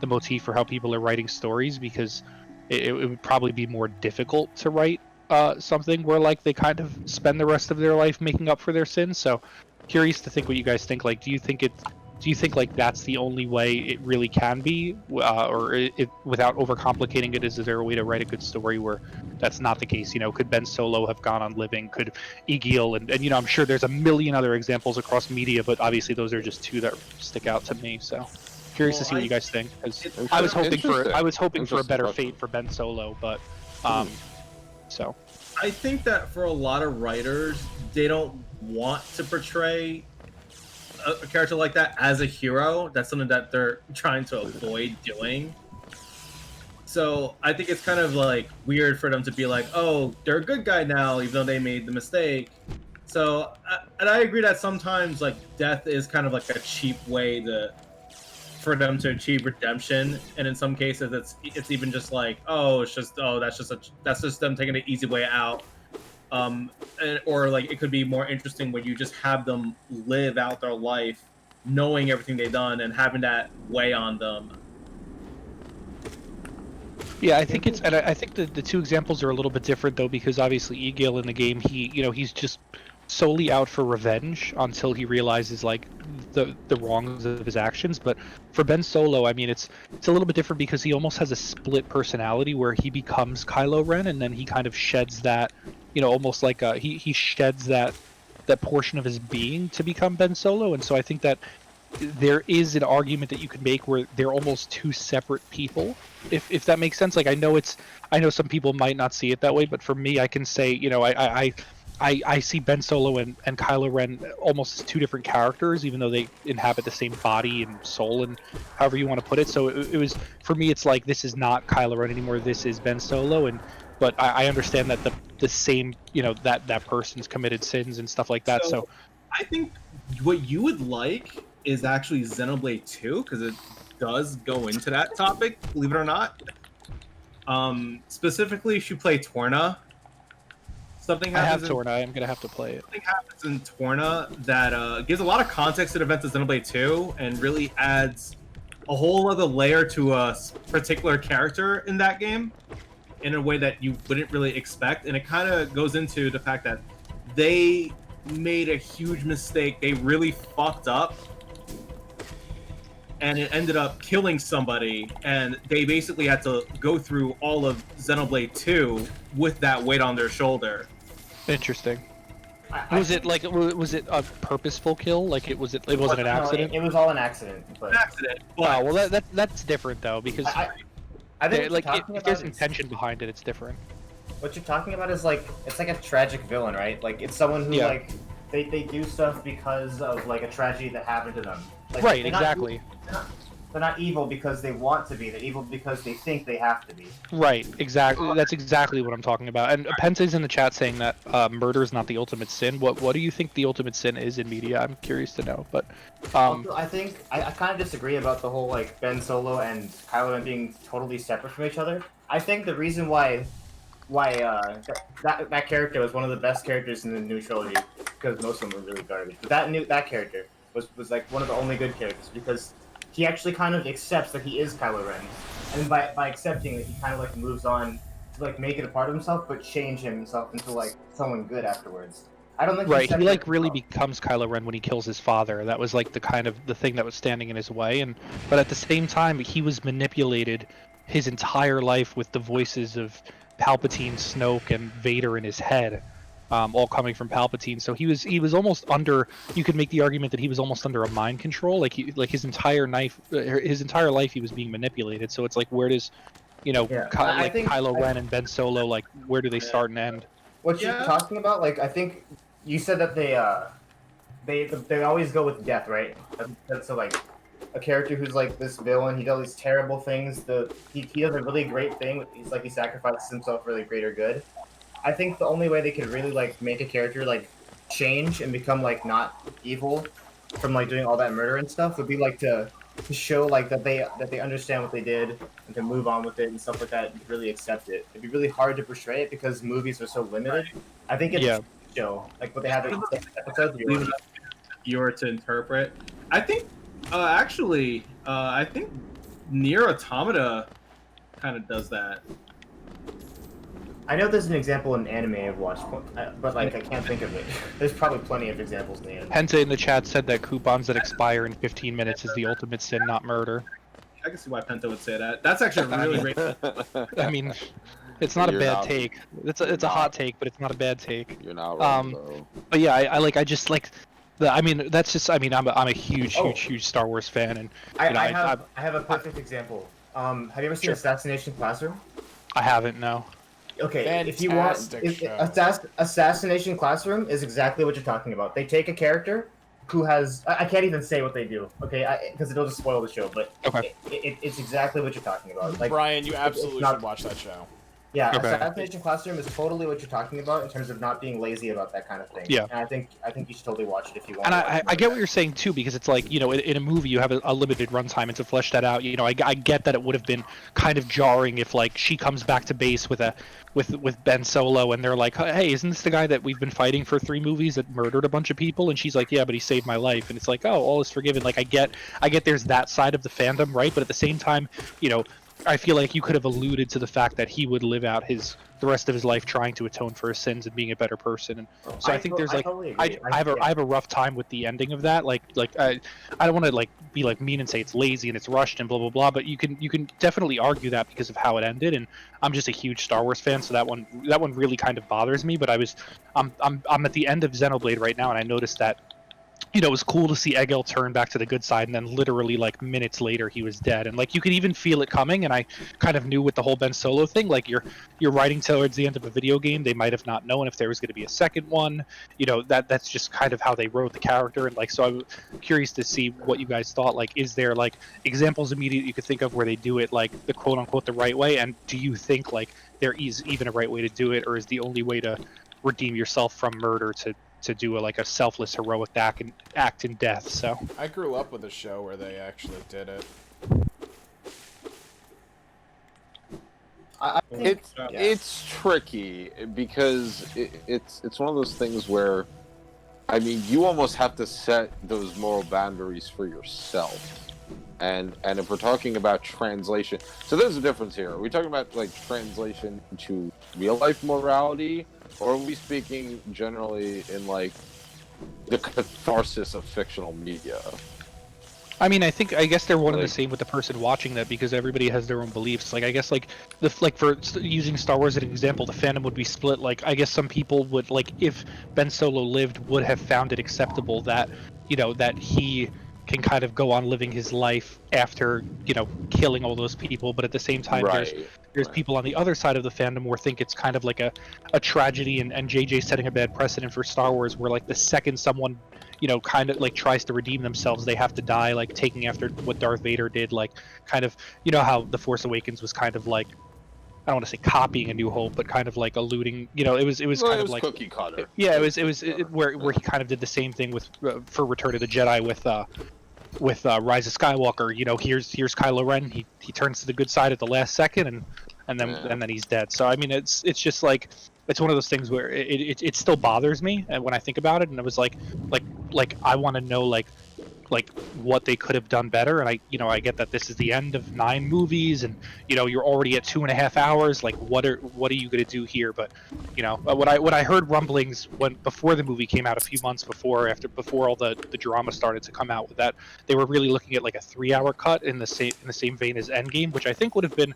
motif for how people are writing stories, because it would probably be more difficult to write something where like they kind of spend the rest of their life making up for their sins. So curious to think what you guys think. Like, do you think like that's the only way it really can be, or without overcomplicating it, is there a way to write a good story where that's not the case? You know, could Ben Solo have gone on living? Could Egil and you know, I'm sure there's a million other examples across media, but obviously those are just two that stick out to me. So curious to see what you guys think, because I was hoping for a better fate for Ben Solo, but so
I think that for a lot of writers, they don't want to portray a character like that as a hero. That's something that they're trying to avoid doing. So I think it's kind of like weird for them to be like, oh, they're a good guy now, even though they made the mistake. So, and I agree that sometimes like death is kind of like a cheap way for them to achieve redemption, and in some cases it's even just like, oh, it's just, oh, that's just them taking the easy way out. Or like it could be more interesting when you just have them live out their life knowing everything they've done and having that weigh on them.
Yeah, I think I think the two examples are a little bit different though, because obviously Egil in the game, he's just solely out for revenge until he realizes like the wrongs of his actions. But for Ben Solo, I mean, it's a little bit different because he almost has a split personality where he becomes Kylo Ren and then he kind of sheds that, almost like he sheds that portion of his being to become Ben Solo. And so I think that there is an argument that you could make where they're almost two separate people, if that makes sense. Like I know some people might not see it that way, but for me, I can say, I see Ben Solo and Kylo Ren almost as two different characters, even though they inhabit the same body and soul and however you want to put it. So it was, for me, it's like, this is not Kylo Ren anymore, this is Ben Solo. But I understand that the same, that person's committed sins and stuff like that. So
I think what you would like is actually Xenoblade 2, because it does go into that topic, believe it or not. Specifically, if you play Torna, something happens.
I have Torna. I'm gonna have to play it.
Something happens in Torna that gives a lot of context to the events of Xenoblade 2 and really adds a whole other layer to a particular character in that game in a way that you wouldn't really expect. And it kind of goes into the fact that they made a huge mistake. They really fucked up. And it ended up killing somebody, and they basically had to go through all of Xenoblade 2 with that weight on their shoulder.
Interesting. Was it a purposeful kill? Like it wasn't an accident?
No, it was all an accident. But...
An accident.
Wow. Well, that's different though, because
I think
like if there's intention behind it, it's different.
What you're talking about is like, it's like a tragic villain, right? Like it's someone who like they do stuff because of like a tragedy that happened to them. Like,
right. Exactly.
They're not evil because they want to be. They're evil because they think they have to be.
Right, exactly. That's exactly what I'm talking about. And Pente's in the chat saying that murder is not the ultimate sin. What do you think the ultimate sin is in media? I'm curious to know. But
I think I kind of disagree about the whole like Ben Solo and Kylo Ren being totally separate from each other. I think the reason why that character was one of the best characters in the new trilogy, because most of them were really garbage. But that character was like one of the only good characters, because he actually kind of accepts that he is Kylo Ren, and by accepting it, he kind of like moves on to like make it a part of himself, but change himself into like someone good afterwards. I don't think
he like really becomes Kylo Ren when he kills his father. That was like the thing that was standing in his way, but at the same time, he was manipulated his entire life with the voices of Palpatine, Snoke, and Vader in his head. All coming from Palpatine, so he was almost under. You could make the argument that he was almost under a mind control, like his entire life he was being manipulated. So it's like, where does, Kylo Ren and Ben Solo, like where do they start and end?
What you're talking about, like I think you said that they always go with death, right? So like a character who's like this villain, he does these terrible things. He does a really great thing. He's like he sacrifices himself for the greater good. I think the only way they could really like make a character like change and become like not evil from like doing all that murder and stuff would be like to show like that they understand what they did and to move on with it and stuff like that and really accept it. It'd be really hard to portray it because movies are so limited. I think it's show like what they have in episodes.
You were to interpret. I think I think Nier Automata kind of does that.
I know there's an example in anime I've watched, but like I can't think of it. There's probably plenty of examples in the anime.
Penta in the chat said that coupons that expire in 15 minutes is the ultimate sin, not murder.
I can see why Penta would say that. That's actually a really great.
I mean, it's not a bad take. It's a hot take, but it's not a bad take.
You're not wrong, though.
But yeah, I just like. I'm a huge Star Wars fan, and
I have a perfect example. Have you ever seen Assassination Classroom?
I haven't, no.
Okay,
Fantastic
if you want, Assassination Classroom is exactly what you're talking about. They take a character who has, I can't even say what they do, okay, because it'll just spoil the show, but it's exactly what you're talking about. Like,
Brian, you absolutely should watch that show.
Yeah,
Okay.
assassination classroom is totally what you're talking about in terms of not being lazy about that kind of thing.
Yeah.
And I think you should totally watch it if you want.
And
to watch
I
it.
get what you're saying too, because it's like, you know, in a movie you have a limited runtime, and to flesh that out, you know, I get that it would have been kind of jarring if like she comes back to base with Ben Solo, and they're like, hey, isn't this the guy that we've been fighting for 3 movies that murdered a bunch of people? And she's like, yeah, but he saved my life. And it's like, oh, all is forgiven. Like I get there's that side of the fandom, right? But at the same time, you know, I feel like you could have alluded to the fact that he would live out the rest of his life trying to atone for his sins and being a better person. And so I think there's like
totally
I
agree.
have a rough time with the ending of that. Like I don't want to like be like mean and say it's lazy and it's rushed and blah blah blah, but you can definitely argue that because of how it ended. And I'm just a huge Star Wars fan, so that one really kind of bothers me. But I'm at the end of Xenoblade right now, and I noticed that, you know, it was cool to see Egil turn back to the good side, and then literally like minutes later he was dead, and like you could even feel it coming. And I kind of knew with the whole Ben Solo thing, like you're writing towards the end of a video game, they might have not known if there was going to be a second one, you know, that's just kind of how they wrote the character. And like, so I'm curious to see what you guys thought. Like, is there like examples immediately you could think of where they do it like the quote unquote the right way, and do you think like there is even a right way to do it, or is the only way to redeem yourself from murder to do like a selfless heroic act in death? So
I grew up with a show where they actually did it.
I think,
It's tricky because it's one of those things where, I mean, you almost have to set those moral boundaries for yourself. And if we're talking about translation, so there's a difference here. Are we talking about like translation to real life morality, or are we speaking generally in like the catharsis of fictional media?
I mean, I guess they're one and the
Like-
same with the person watching that, because everybody has their own beliefs. Like, I guess like for using Star Wars as an example, the fandom would be split. Like, I guess some people would, like, if Ben Solo lived, would have found it acceptable that, you know, that he can kind of go on living his life after, you know, killing all those people. But at the same time, there's people on the other side of the fandom where think it's kind of like a tragedy, and JJ setting a bad precedent for Star Wars, where like the second someone, you know, kind of like tries to redeem themselves, they have to die, like taking after what Darth Vader did. Like, kind of, you know, how The Force Awakens was kind of like, I don't want to say copying A New Hope, but kind of like alluding, you know, it was kind of like
cookie cutter.
Yeah, where he kind of did the same thing with for Return of the Jedi with Rise of Skywalker. You know, here's Kylo Ren. He turns to the good side at the last second, and then he's dead. So I mean, it's just like, it's one of those things where it still bothers me, and when I think about it, and it was like I want to know like what they could have done better. And I get that this is the end of 9 movies, and you know, you're already at 2.5 hours. Like, what are you going to do here? But you know, what I heard rumblings before the movie came out, a few months before all the drama started to come out, with that they were really looking at like a 3-hour cut in the same vein as Endgame, which I think would have been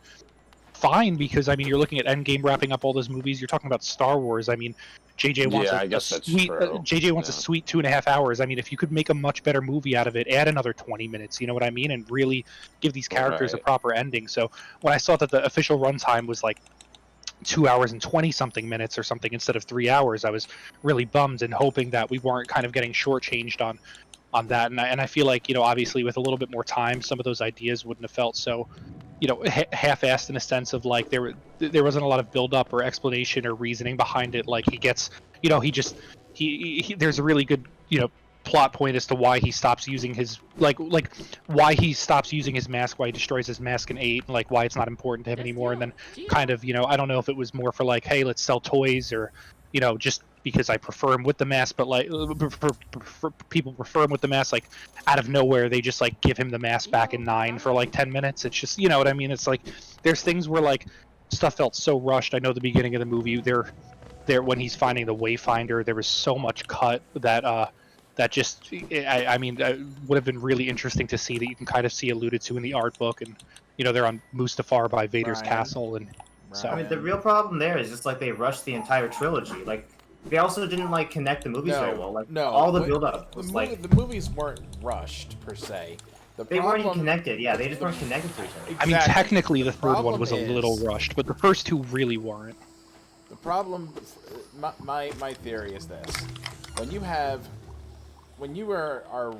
fine, because I mean, you're looking at Endgame wrapping up all those movies. You're talking about Star Wars. I mean, JJ wants JJ wants a sweet 2.5 hours. I mean, if you could make a much better movie out of it, add another 20 minutes, you know what I mean, and really give these characters a proper ending. So when I saw that the official runtime was like 2 hours and 20 something minutes or something instead of 3 hours, I was really bummed, and hoping that we weren't kind of getting shortchanged on that. And I feel like, you know, obviously with a little bit more time, some of those ideas wouldn't have felt so, you know, half-assed, in a sense of like there wasn't a lot of build-up or explanation or reasoning behind it. Like, he gets, you know, he there's a really good, you know, plot point as to why he stops using his like why he stops using his mask, why he destroys his mask in 8, and like why it's not important to him anymore. And then kind of, you know, I don't know if it was more for like, hey, let's sell toys, or, you know, just because I prefer him with the mask, but like people prefer him with the mask, like out of nowhere they just like give him the mask back in 9 for like 10 minutes. It's just, you know what I mean? It's like there's things where like stuff felt so rushed. I know the beginning of the movie there when he's finding the Wayfinder, there was so much cut that that just, I mean, it would have been really interesting to see, that you can kind of see alluded to in the art book. And you know, they're on Mustafar by Vader's castle, and so
I mean, the real problem there is just like they rushed the entire trilogy. Like, they also didn't like connect the movies very well. Like, all the build up was
the movies weren't rushed per se.
They weren't even connected. Yeah, they just weren't connected to each other.
I mean, technically the third one was a little rushed, but the first 2 really weren't.
The problem, my theory is this: when you are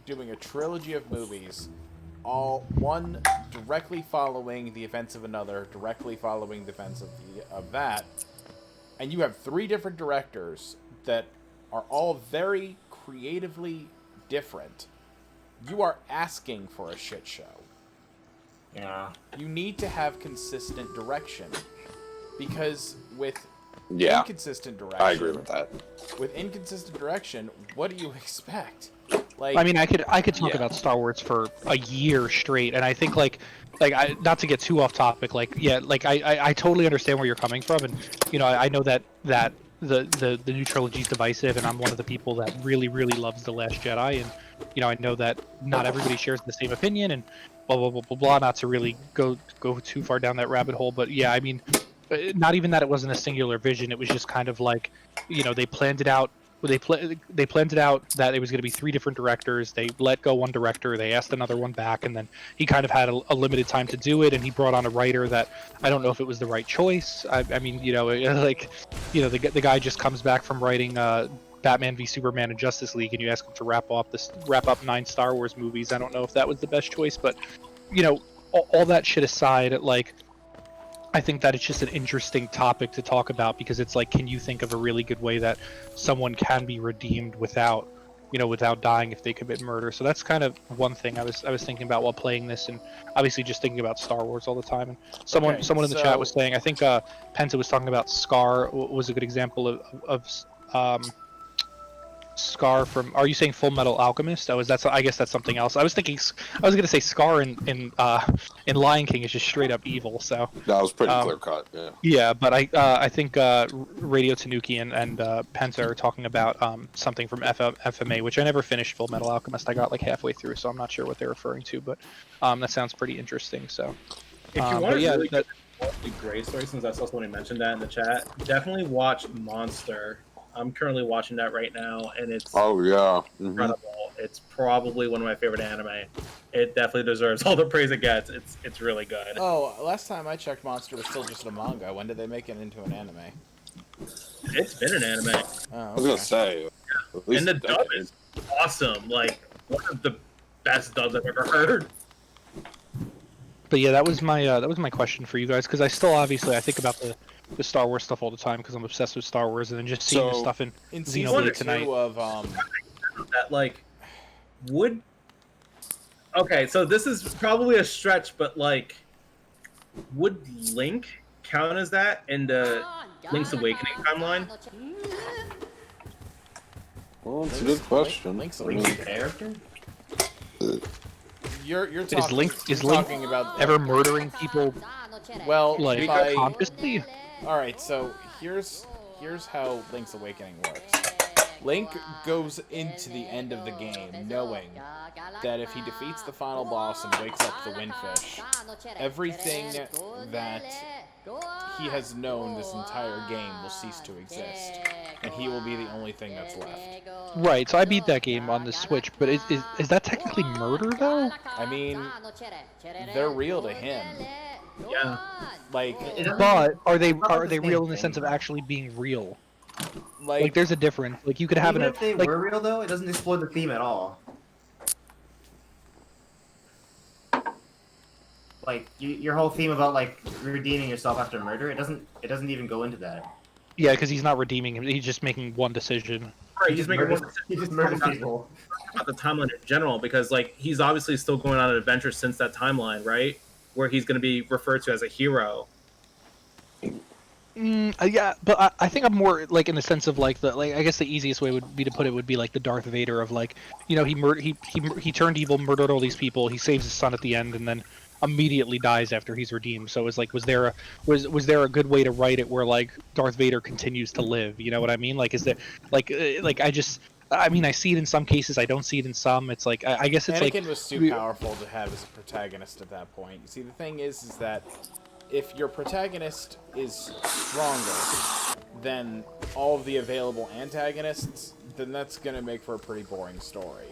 doing a trilogy of movies, all one directly following the events of another, directly following the events of that, and you have 3 different directors that are all very creatively different, you are asking for a shit show.
Yeah.
You need to have consistent direction, because with
Yeah,
inconsistent direction,
I agree with that.
With inconsistent direction, what do you expect? Like,
I mean, I could talk
Yeah.
about Star Wars for a year straight, and I think I not to get too off topic, I totally understand where you're coming from, and I know that the new trilogy is divisive, and I'm one of the people that really loves The Last Jedi, and I know that not everybody shares the same opinion, and blah blah blah blah blah. Not to really go too far down that rabbit hole, but yeah, I mean, not even that it wasn't a singular vision. It was just kind of like, they planned it out. They planned it out that it was going to be 3 different directors. They let go one director. They asked another one back, and then he kind of had a limited time to do it. And he brought on a writer that I don't know if it was the right choice. I mean, the guy just comes back from writing Batman v Superman and Justice League, and you ask him to wrap up 9 Star Wars movies. I don't know if that was the best choice, but all that shit aside, I think that it's just an interesting topic to talk about, because it's like, can you think of a really good way that someone can be redeemed without dying if they commit murder? So that's kind of one thing I was thinking about while playing this, and obviously just thinking about Star Wars all the time. And someone in the chat was saying, I think Penta was talking about Scar was a good example of Scar from. Are you saying Full Metal Alchemist? Oh, I guess that's something else. I was gonna say Scar in Lion King is just straight up evil. So
That was pretty clear cut. Yeah.
yeah, but I think Radio Tanuki and Penta are talking about something from FMA, which I never finished Full Metal Alchemist. I got like halfway through, so I'm not sure what they're referring to, but that sounds pretty interesting. So
If you want
yeah,
to really get the great story, since I saw somebody mention that in the chat, definitely watch Monster. I'm currently watching that right now, and it's
Oh yeah. Mhm.
incredible. It's probably one of my favorite anime. It definitely deserves all the praise it gets. It's really good.
oh, last time I checked, Monster was still just a manga. When did they make it into an anime?
It's been an anime,
Oh,
I was gonna say. At least
and the
a
dub
decade.
is awesome. Like one of the best dubs I've ever heard.
But yeah, that was my question for you guys, because I still obviously I think about the Star Wars stuff all the time, because I'm obsessed with Star Wars, and then just seeing the
So,
stuff in
In season
Xenoblade
2
tonight.
of
That like would. Okay, so this is probably a stretch, but like, would Link count as that in the Link's Awakening timeline?
Well, it's a good question.
Link's
I mean,
Link's character?
You're talking.
Link
you're talking about
ever murdering people
well,
like
by,
consciously?
all right. So here's how Link's Awakening works. Link goes into the end of the game knowing that if he defeats the final boss and wakes up the Windfish, everything that he has known this entire game will cease to exist, and he will be the only thing that's left.
Right. So I beat that game on the Switch, but is that technically murder though?
I mean, they're real to him.
Yeah.
Like,
But are they
not the
real
same
in the sense of
thing.
actually being real?
like,
Like there's a difference. Like you could have
Even if they
like
were real, though, it doesn't explore the theme at all. Like your whole theme about like redeeming yourself after murder, it doesn't even go into that.
yeah, because he's not redeeming him. He's just making one decision.
Right, he's making one
He just murders
about
people.
the timeline in general, because like he's obviously still going on an adventure since that timeline, right? Where he's going to be referred to as a hero.
Yeah, but I think I'm more like in the sense of like I guess the easiest way would be to put it would be like the Darth Vader of like, he turned evil, murdered all these people, he saves his son at the end, and then immediately dies after he's redeemed. So it's like, was there a good way to write it where like Darth Vader continues to live? You know what I mean? Like, is there I mean, I see it in some cases, I don't see it in some. It's like I guess it's
Anakin
like
was too powerful to have as a protagonist at that point. You see, the thing is that if your protagonist is stronger than all of the available antagonists, then that's gonna make for a pretty boring story.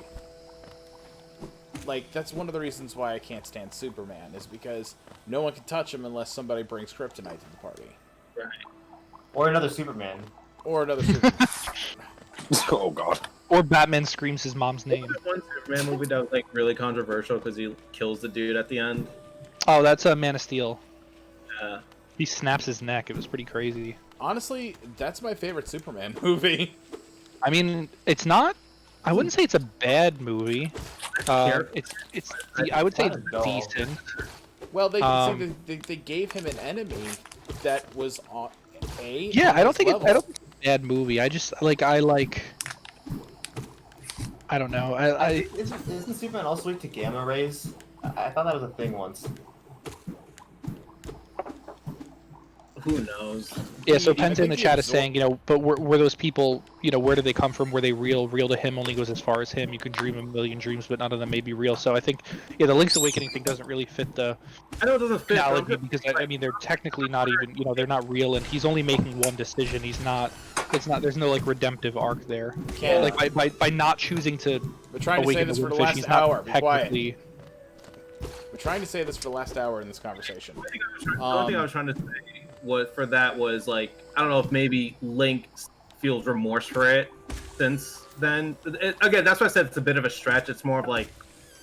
Like, that's one of the reasons why I can't stand Superman, is because no one can touch him unless somebody brings kryptonite to the party.
Right.
Or another Superman.
Or another Superman.
oh god.
Or Batman screams his mom's name.
One Superman movie that was like really controversial because he kills the dude at the end.
Oh, that's a Man of Steel.
Yeah.
He snaps his neck. It was pretty crazy.
Honestly, that's my favorite Superman movie.
I mean, it's not. I wouldn't say it's a bad movie. I would say it's decent.
Well, they gave him an enemy that was on
Yeah, I don't think it's a bad movie. I just I don't know.
Isn't Superman also weak to gamma rays? I thought that was a thing once.
Who knows?
Yeah, so
I
Penta in
think
the
he
chat is
absorbed-
saying, but were those people, where did they come from? Were they real? Real to him only goes as far as him. You can dream a million dreams, but none of them may be real. So I think, the Link's Awakening thing doesn't really fit the
I know it doesn't fit.
analogy because I mean they're technically not even, they're not real, and he's only making one decision. He's not. It's not. There's no like redemptive arc there.
Can't-
Like by not choosing to
We're trying to say
awaken
this
the
for the
Windfish,
last
he's not
hour. Be quiet.
technically.
We're trying to say this for the last hour in this conversation.
The only thing I was trying to say was like, I don't know if maybe Link feels remorse for it since then. Again, that's why I said it's a bit of a stretch. It's more of like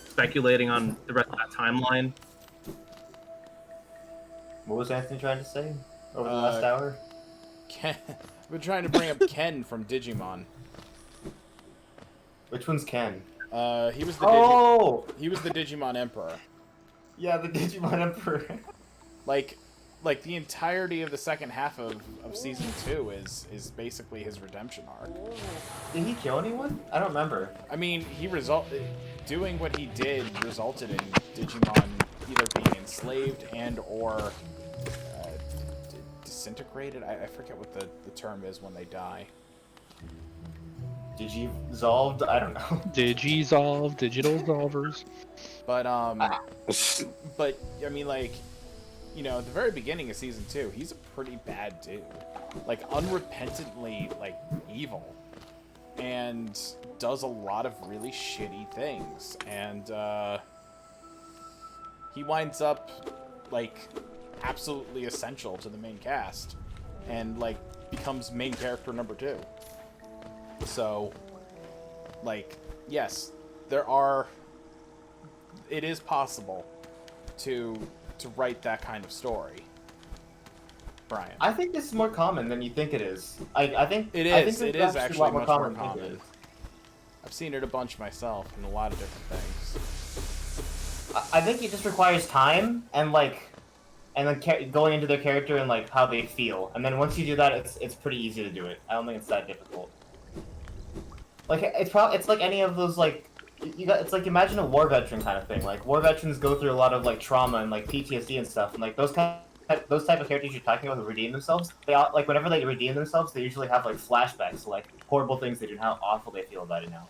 speculating on the rest of that timeline.
What was Anthony trying to say over the last hour?
Ken, we're trying to bring up Ken from Digimon.
Which one's Ken?
He was the he was the Digimon Emperor.
Yeah, the Digimon Emperor.
Like the entirety of the second half of season 2 is basically his redemption arc.
Did he kill anyone? I don't remember.
I mean, doing what he did resulted in Digimon either being enslaved and or disintegrated. I forget what the term is when they die.
Digivolved? I don't know.
Digizolve, digital solvers.
But but I mean, like, at the very beginning of season 2, he's a pretty bad dude, like unrepentantly like evil, and does a lot of really shitty things, and he winds up like absolutely essential to the main cast, and like becomes main character number 2. So, like, yes, it is possible to write that kind of story. Brian.
I think this is more common than you think it is. I think
It
I
is.
think
It
it's
is
a
actually
lot
much more
than you think it
common.
is.
I've seen it a bunch myself in a lot of different things.
I think it just requires time and then going into their character and like how they feel, and then once you do that, it's pretty easy to do it. I don't think it's that difficult. Like it's like any of those like it's like imagine a war veteran kind of thing. Like war veterans go through a lot of like trauma and like PTSD and stuff, and like those type of characters you're talking about who redeem themselves, they all, like whenever they redeem themselves, they usually have like flashbacks, like horrible things they do and how awful they feel about it now.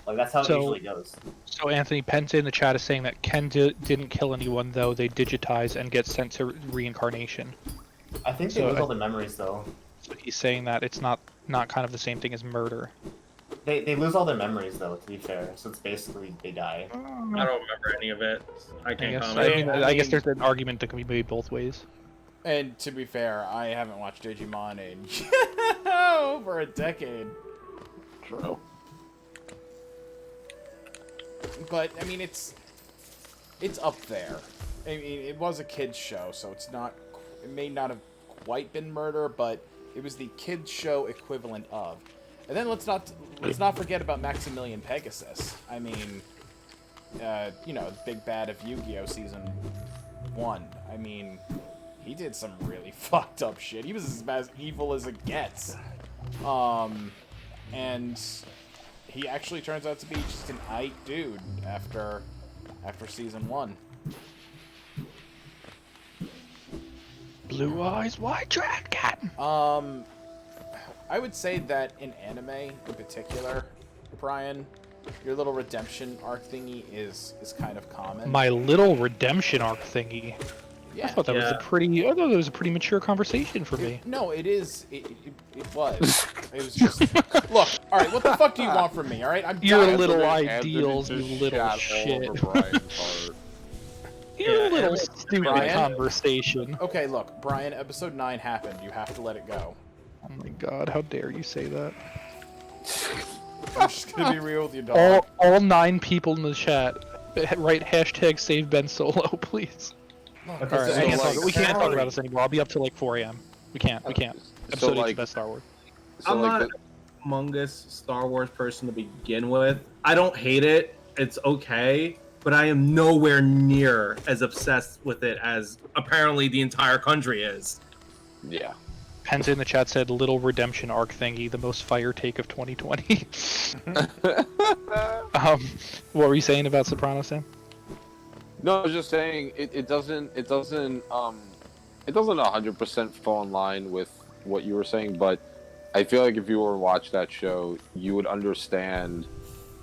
Like that's how it usually goes.
So Anthony Penta in the chat is saying that Ken didn't kill anyone, though they digitize and get sent to reincarnation.
I think they lose all their memories though.
So he's saying that it's not kind of the same thing as murder.
They lose all their memories though, to be fair. So it's basically they die.
I don't remember any of it. I
I
can't
guess,
comment.
I guess there's an argument that can be made both ways.
And to be fair, I haven't watched Digimon in over a decade.
True.
But I mean, it's up there. I mean, it was a kids show, so it may not have quite been murder, but it was the kids show equivalent of. And then let's not forget about Maximilian Pegasus. I mean, big bad of Yu-Gi-Oh! Season 1. I mean, he did some really fucked up shit. He was as evil as it gets. And he actually turns out to be just an aight dude after season 1.
Blue eyes, white dragon.
I would say that in anime, in particular, Brian, your little redemption arc thingy is kind of common.
My little redemption arc thingy.
Yeah.
I thought that was a pretty mature conversation for me.
No, it is. It was. It was just. Look, all right. What the fuck do you want from me? All right, I'm
Your
dying.
little
Anthony
ideals, you
just
little
shot
shit.
all over Brian's heart.
Your
Yeah,
little stupid
Brian?
conversation.
Okay, look, Brian. Episode 9 happened. You have to let it go.
Oh my god, how dare you say that?
I'm just gonna be real with you, dog.
All 9 people in the chat, write hashtag save Ben Solo, please.
Okay,
Alright,
so,
we can't talk
like,
about this anymore. I'll be up till like 4 a.m. We can't. Episode 8 is best Star Wars.
So
I'm
like
not a humongous Star Wars person to begin with. I don't hate it. It's okay. But I am nowhere near as obsessed with it as apparently the entire country is.
yeah.
Penza in the chat said little redemption arc thingy, the most fire take of 2020. What were you saying about Sopranos, Sam?
No, I was just saying it doesn't 100% fall in line with what you were saying, but I feel like if you were to watch that show, you would understand.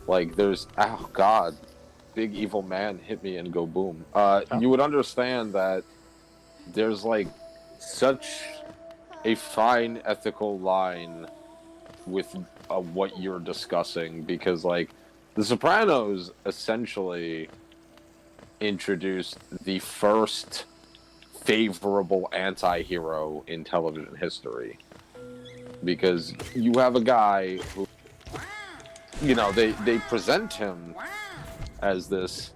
Like, there's big evil man hit me and go boom. You would understand that there's like such a fine ethical line with what you're discussing, because like The Sopranos essentially introduced the first favorable anti-hero in television history, because you have a guy who, you know, they present him as this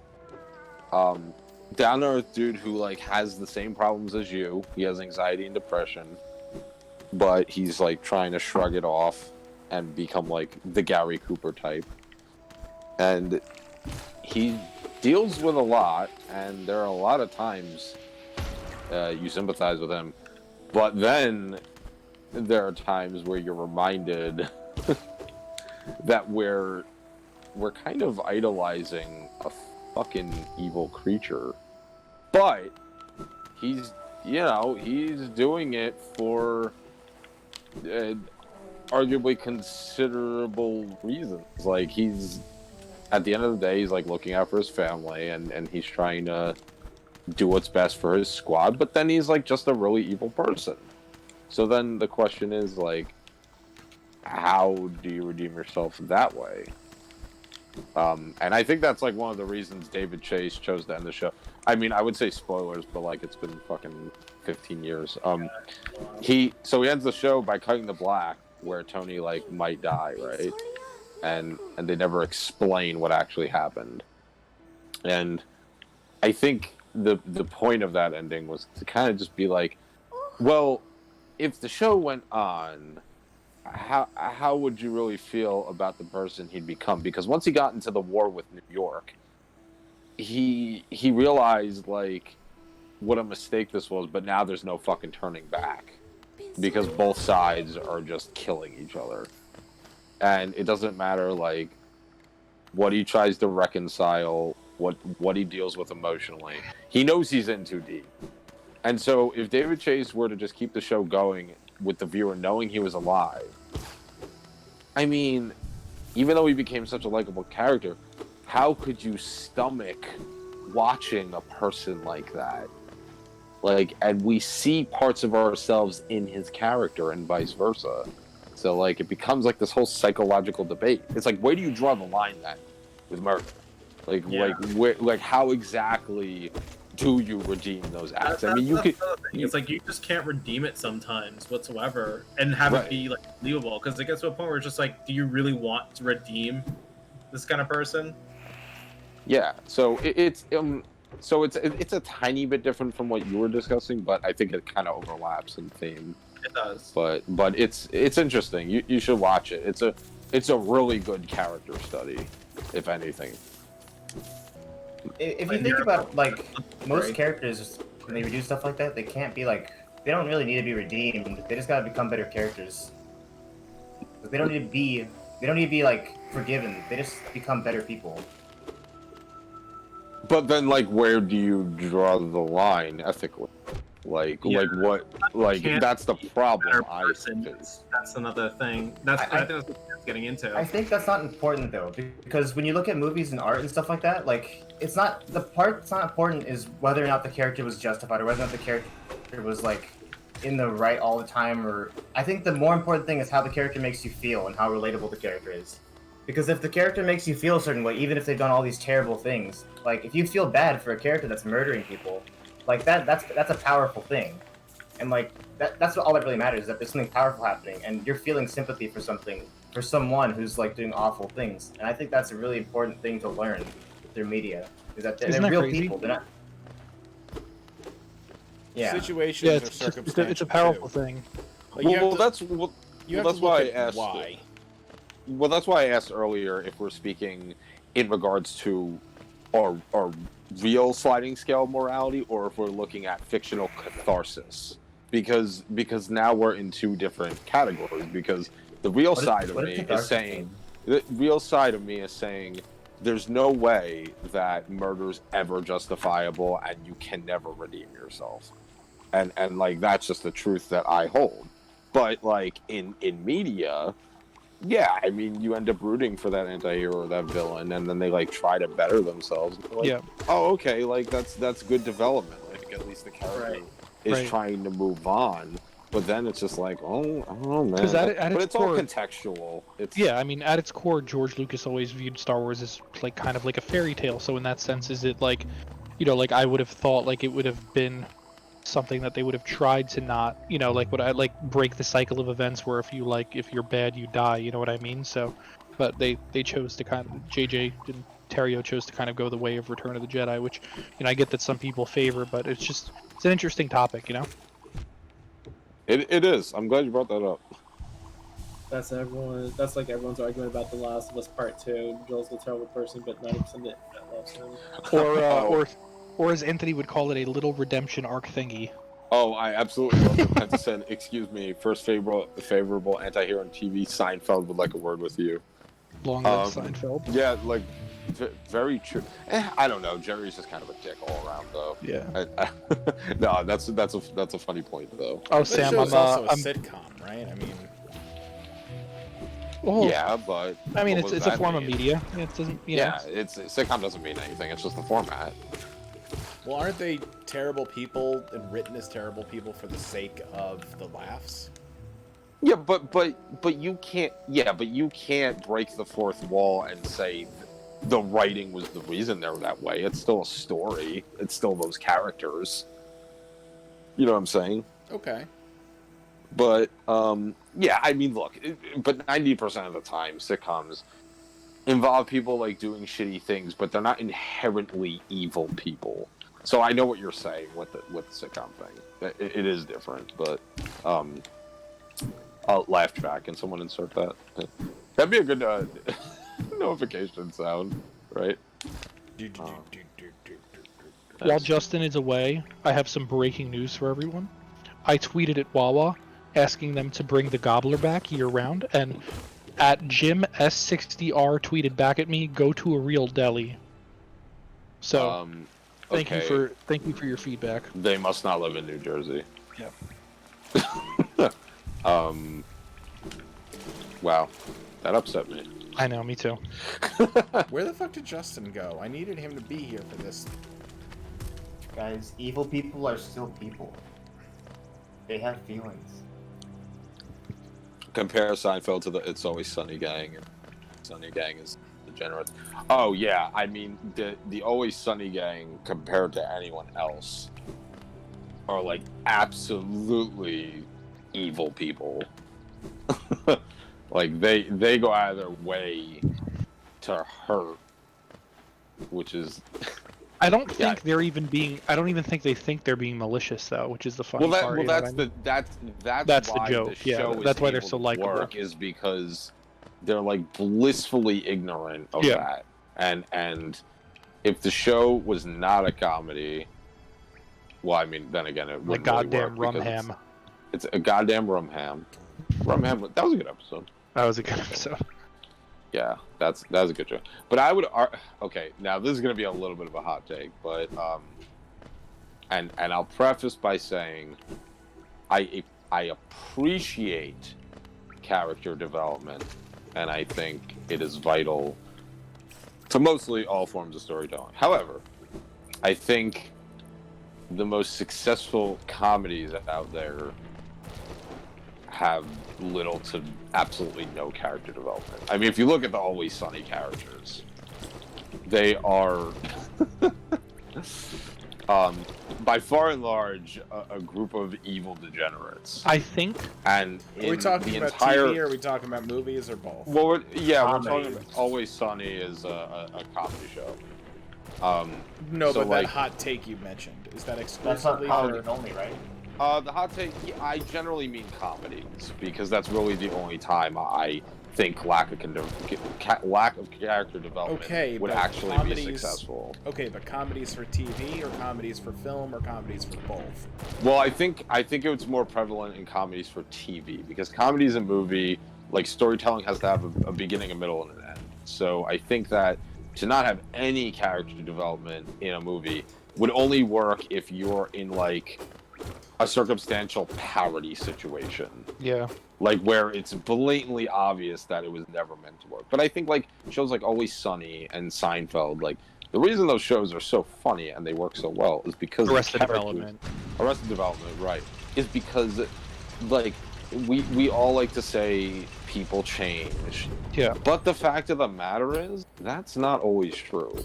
down-to-earth dude who like has the same problems as you. He has anxiety and depression, but he's like trying to shrug it off and become like the Gary Cooper type. And he deals with a lot, and there are a lot of times you sympathize with him, but then there are times where you're reminded that we're kind of idolizing a fucking evil creature. But he's doing it for arguably considerable reasons. Like, he's, at the end of the day, he's like looking out for his family, and he's trying to do what's best for his squad, but then he's like just a really evil person. So then the question is, like, how do you redeem yourself that way? And I think that's like one of the reasons David Chase chose to end the show. I mean, I would say spoilers, but like, it's been fucking 15 years. He ends the show by cutting the black where Tony like might die, right? And they never explain what actually happened. And I think the point of that ending was to kind of just be like, well, if the show went on, how would you really feel about the person he'd become? Because once he got into the war with New York, he realized like what a mistake this was, but now there's no fucking turning back, because both sides are just killing each other. And it doesn't matter like what he tries to reconcile, what he deals with emotionally. He knows he's in too deep. And so if David Chase were to just keep the show going with the viewer knowing he was alive, I mean, even though he became such a likable character, how could you stomach watching a person like that? Like, and we see parts of ourselves in his character and vice versa. So like, it becomes like this whole psychological debate. It's like, where do you draw the line then with murder? Like, like how exactly do you redeem those acts? I mean, you could.
It's like you just can't redeem it sometimes whatsoever, and have it be like believable. Because it gets to a point where it's just like, do you really want to redeem this kind of person?
Yeah. So it's a tiny bit different from what you were discussing, but I think it kind of overlaps in theme.
It does.
But it's interesting. You should watch it. It's a really good character study, if anything.
If you think about, like, most characters, when they do stuff like that, they can't be, like, they don't really need to be redeemed. They just gotta become better characters. They don't need to be, like, forgiven. They just become better people.
But then, like, where do you draw the line ethically? Like what? Like, that's the problem. That's another thing. I think that's what it's getting into.
I think that's not important though, because when you look at movies and art and stuff like that, like, it's not the part that's not important is whether or not the character was justified or whether or not the character was like in the right all the time. Or I think the more important thing is how the character makes you feel and how relatable the character is. Because if the character makes you feel a certain way, even if they've done all these terrible things, like if you feel bad for a character that's murdering people, like that's a powerful thing, and like that's all that really matters, is that there's something powerful happening, and you're feeling sympathy for something for someone who's like doing awful things. And I think that's a really important thing to learn through media, is that they're
Isn't that
real
crazy?
people. They're not. Yeah.
Situations
Yeah,
are
it's
circumstantial.
it's a powerful
too.
thing.
Like, you have
Well,
to-
that's
you have
that's
to look
why I
at
asked.
why.
Well, that's why I asked earlier if we're speaking in regards to our real sliding scale morality, or if we're looking at fictional catharsis. Because now we're in two different categories. Because the real side of me is saying, the real side of me is saying, there's no way that murder's ever justifiable, and you can never redeem yourself. And like, that's just the truth that I hold. But like in media, yeah, I mean, you end up rooting for that anti-hero or that villain, and then they like try to better themselves. Like,
Yeah.
oh, okay, like that's good development. Like, at least the character is trying to move on. But then it's just like, oh, I don't know, man.
'Cause at
but
its
it's all
core-
contextual. It's
Yeah, I mean, at its core, George Lucas always viewed Star Wars as like kind of like a fairy tale. So in that sense, is it like, like I would have thought like it would have been something that they would have tried to not, like what I like break the cycle of events where if you're bad, you die. You know what I mean? So, but they chose to kind of JJ and Terrio chose to kind of go the way of Return of the Jedi, which I get that some people favor, but it's an interesting topic,
It is. I'm glad you brought that up.
That's like everyone's argument about The Last of Us Part 2. Joel's a terrible person, but 90% that loves him.
Or as Anthony would call it, a little redemption arc thingy.
Oh, I absolutely love it. Penta said, excuse me, first favorable anti-hero on TV, Seinfeld would like a word with you.
Long live Seinfeld.
Yeah, like, very true. I don't know. Jerry's just kind of a dick all around, though.
Yeah.
No, that's a funny point, though.
Oh,
That
Sam,
show's also a
I'm
sitcom, right? I mean,
well,
Yeah, but
I mean,
what
it's
does
a
that
form of
mean?
media. It doesn't.
Yeah, sitcom doesn't mean anything. It's just the format.
well, aren't they terrible people and written as terrible people for the sake of the laughs?
Yeah, but you can't. Yeah, but you can't break the fourth wall and say the writing was the reason they're that way. It's still a story. It's still those characters. You know what I'm saying?
Okay.
But yeah, I mean, look. But 90% of the time, sitcoms involve people like doing shitty things, but they're not inherently evil people. So I know what you're saying with the sitcom thing. It is different, but laugh track. Can someone insert that? That'd be a good notification sound, right?
While Justin is away, I have some breaking news for everyone. I tweeted at Wawa asking them to bring the Gobbler back year-round, and at Jim S60R tweeted back at me, "Go to a real deli." So thank you for your feedback.
They must not live in New Jersey.
Yeah.
Wow, that upset me.
I know, me too.
Where the fuck did Justin go? I needed him to be here for this.
Guys, evil people are still people. They have feelings.
Compare Seinfeld to the It's Always Sunny gang. Sunny gang is degenerate. Oh yeah, I mean the Always Sunny gang compared to anyone else are like absolutely evil people. Like they go out of their way to hurt, which is.
I don't think they're even being. I don't even think they think they're being malicious, though, which is the funny part.
Well, that's
That's
why
the joke.
The show is
That's why they're
able
so
to
likable.
work, is because they're like blissfully ignorant of that. And if the show was not a comedy, well, I mean, then again, it
Like
wouldn't
goddamn
really work because
Rumham.
It's a goddamn Rumham. Rumham. That was a good episode.
That was a good episode.
Yeah, that was a good show. But I would okay. Now this is going to be a little bit of a hot take, but and I'll preface by saying, I appreciate character development, and I think it is vital to mostly all forms of storytelling. However, I think the most successful comedies out there have little to absolutely no character development. I mean, if you look at the Always Sunny characters, they are by far and large, a group of evil degenerates.
I think.
And
Are we talking
the
about
entire...
TV, or are we talking about movies, or both?
Well, we're
Comedy.
talking about Always Sunny is a comedy show.
No,
so,
but
like,
that hot take you mentioned, is that
That's not
exclusively
comedy
for...
only, right?
the hot take, I generally mean comedies, because that's really the only time I think lack of character development
Okay,
would
but
actually
comedies-
be successful.
Okay, but comedies for TV, or comedies for film, or comedies for both?
Well, I think it's more prevalent in comedies for TV, because comedies and movie, like, storytelling has to have a beginning, a middle, and an end. So I think that to not have any character development in a movie would only work if you're in, like, a circumstantial parody situation.
Yeah.
Like, where it's blatantly obvious that it was never meant to work. But I think, like, shows like Always Sunny and Seinfeld, like, the reason those shows are so funny and they work so well is because
Arrested
the characters-
Development.
Arrested Development, right. Is because, like, we all like to say people change.
Yeah.
But the fact of the matter is, that's not always true.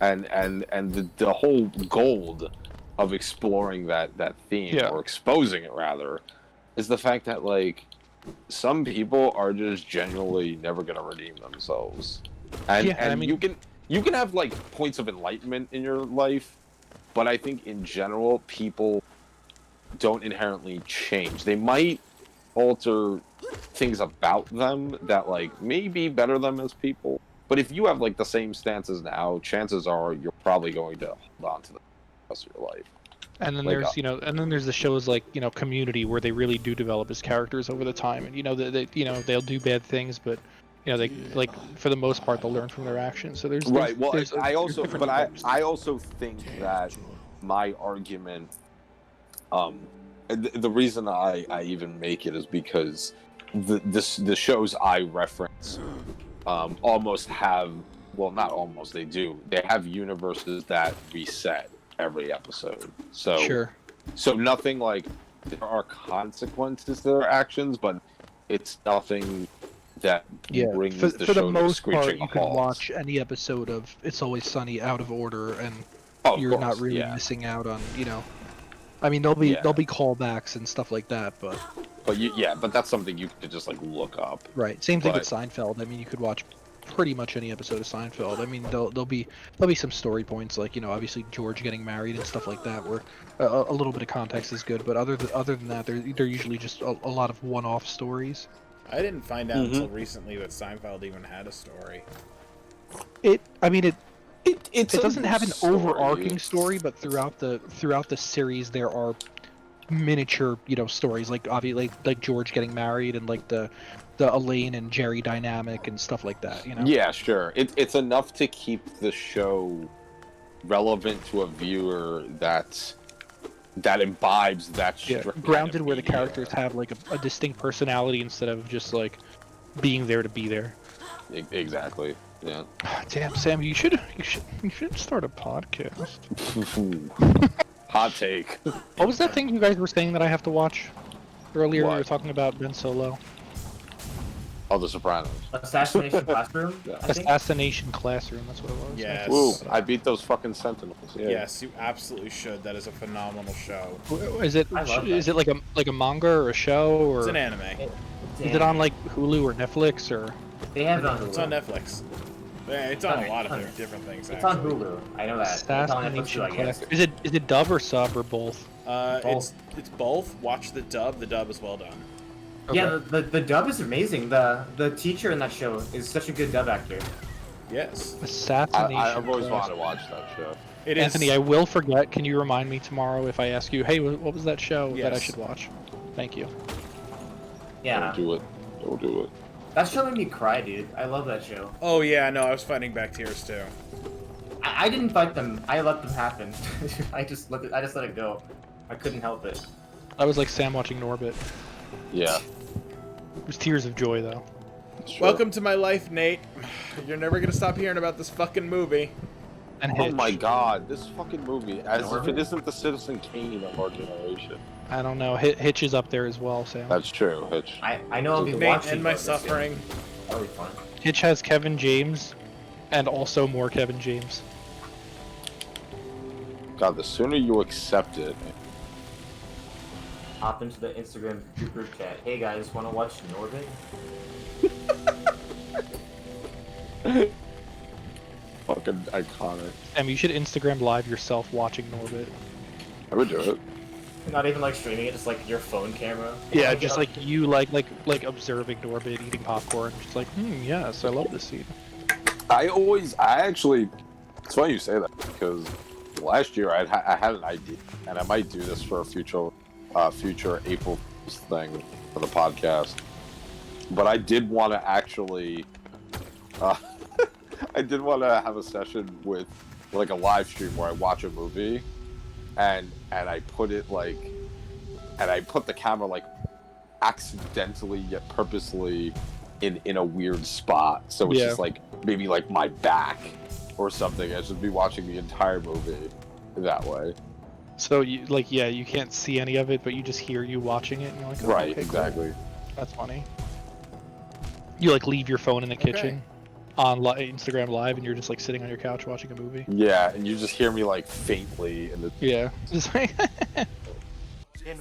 And the whole gold of exploring that theme,
Yeah.
or exposing it rather, is the fact that, like, some people are just genuinely never gonna redeem themselves. And
Yeah,
and
I mean-
you can have, like, points of enlightenment in your life, but I think in general people don't inherently change. They might alter things about them that, like, may be better them as people. But if you have, like, the same stances now, chances are you're probably going to hold on to them the rest of your life.
And then
Like,
there's, and then there's the shows like, Community, where they really do develop as characters over the time, and they'll do bad things, but they, like, for the most part, they'll learn from their actions. So there's
Right. Well,
there's
I also,
different
but
types.
I also think that my argument, the reason I even make it is because the shows I reference, almost have, well, not almost, they do. They have universes that reset every episode. So
Sure.
So nothing, like, there are consequences to their actions, but it's nothing that
Yeah.
brings
For
the
the
show to a
most part,
screeching
you can
halt.
watch any episode of It's Always Sunny out of order, and
Oh, of
you're
course,
not really
yeah.
missing out on, I mean, there'll be
Yeah.
callbacks and stuff like that, but
But that's something you could just, like, look up.
right. Same thing with
But-
Seinfeld. I mean, you could watch pretty much any episode of Seinfeld. I mean, there'll be some story points, like, obviously George getting married and stuff like that, where a little bit of context is good, but other than that, they're usually just a lot of one-off stories.
I didn't find out
Mhm.
until recently that Seinfeld even had a story.
It
It's
doesn't have an
story.
overarching story, but throughout the series there are miniature, stories, like obviously like George getting married, and like the Elaine and Jerry dynamic and stuff like that.
Yeah, sure. It's enough to keep the show relevant to a viewer that imbibes that
Yeah,
strict kind
grounded
of
where the
media.
characters have like a distinct personality instead of just like being there to be there.
Exactly. Yeah.
Damn, Sam, you should start a podcast.
Hot take.
What was that thing you guys were saying that I have to watch earlier? We
What?
were talking about Ben Solo.
Oh, The Sopranos.
Assassination Classroom, I think.
Assassination Classroom. That's what it was.
Yes.
Woo! I beat those fucking Sentinels. Yeah.
Yes, you absolutely should. That is a phenomenal show.
Is it
I love
is
that.
it like a manga or a show, or
It's an anime.
is it on like Hulu or Netflix or?
They have it on Hulu.
It's on Netflix. Yeah, it's on a lot of different things,
It's on
actually.
Hulu. I know that. It's on Netflix
Assassination
too, I guess.
Classroom. Is it dub or sub or both?
It's both. Watch the dub. The dub is well done.
Yeah, the dub is amazing. The teacher in that show is such a good dub actor.
Yes.
Assassination.
I've always
Classroom.
wanted to watch that show.
It is.
Anthony, I will forget. Can you remind me tomorrow if I ask you, hey, what was that show that I
Yes.
should watch? Thank you.
Yeah,
Don't do it. Don't do it.
that show made me cry, dude. I love that show.
Oh yeah, no, I was fighting back tears too.
I didn't fight them. I let them happen. I just let it go. I couldn't help it.
I was like Sam watching Norbit.
Yeah.
It was tears of joy though.
Sure.
Welcome to my life, Nate. You're never gonna stop hearing about this fucking movie.
And
Oh
Hitch.
my god, this fucking movie, as if it isn't the Citizen Kane of our generation.
I don't know. Hitch is up there as well, Sam.
That's true, Hitch.
I know I'll be
Nate,
watching
end my
this soon.
suffering.
That'll be fun.
Hitch has Kevin James, and also more Kevin James.
God, the sooner you accept it.
Hop into the Instagram group chat. Hey guys, want to watch Norbit?
Fucking iconic.
You should Instagram live yourself watching Norbit.
I would do it.
Not even like streaming it, just like your phone camera.
Yeah, just like you like observing Norbit eating popcorn, just like, yes, I love this scene.
I actually, it's funny you say that, because last year I had an idea, and I might do this for a future April thing for the podcast. But I did want to actually, I did want to have a session with like a live stream where I watch a movie, and I put it like, and I put the camera like accidentally yet purposely in a weird spot, so it's just like maybe like my back or something. I should be watching the entire movie that way.
So you like, you can't see any of it, but you just hear you watching it, and you're like, oh,
Right,
okay,
exactly.
cool. That's funny. You like leave your phone in the kitchen on Instagram Live, and you're just like sitting on your couch watching a movie.
Yeah, and you just hear me like faintly in the.
Yeah. Just like
In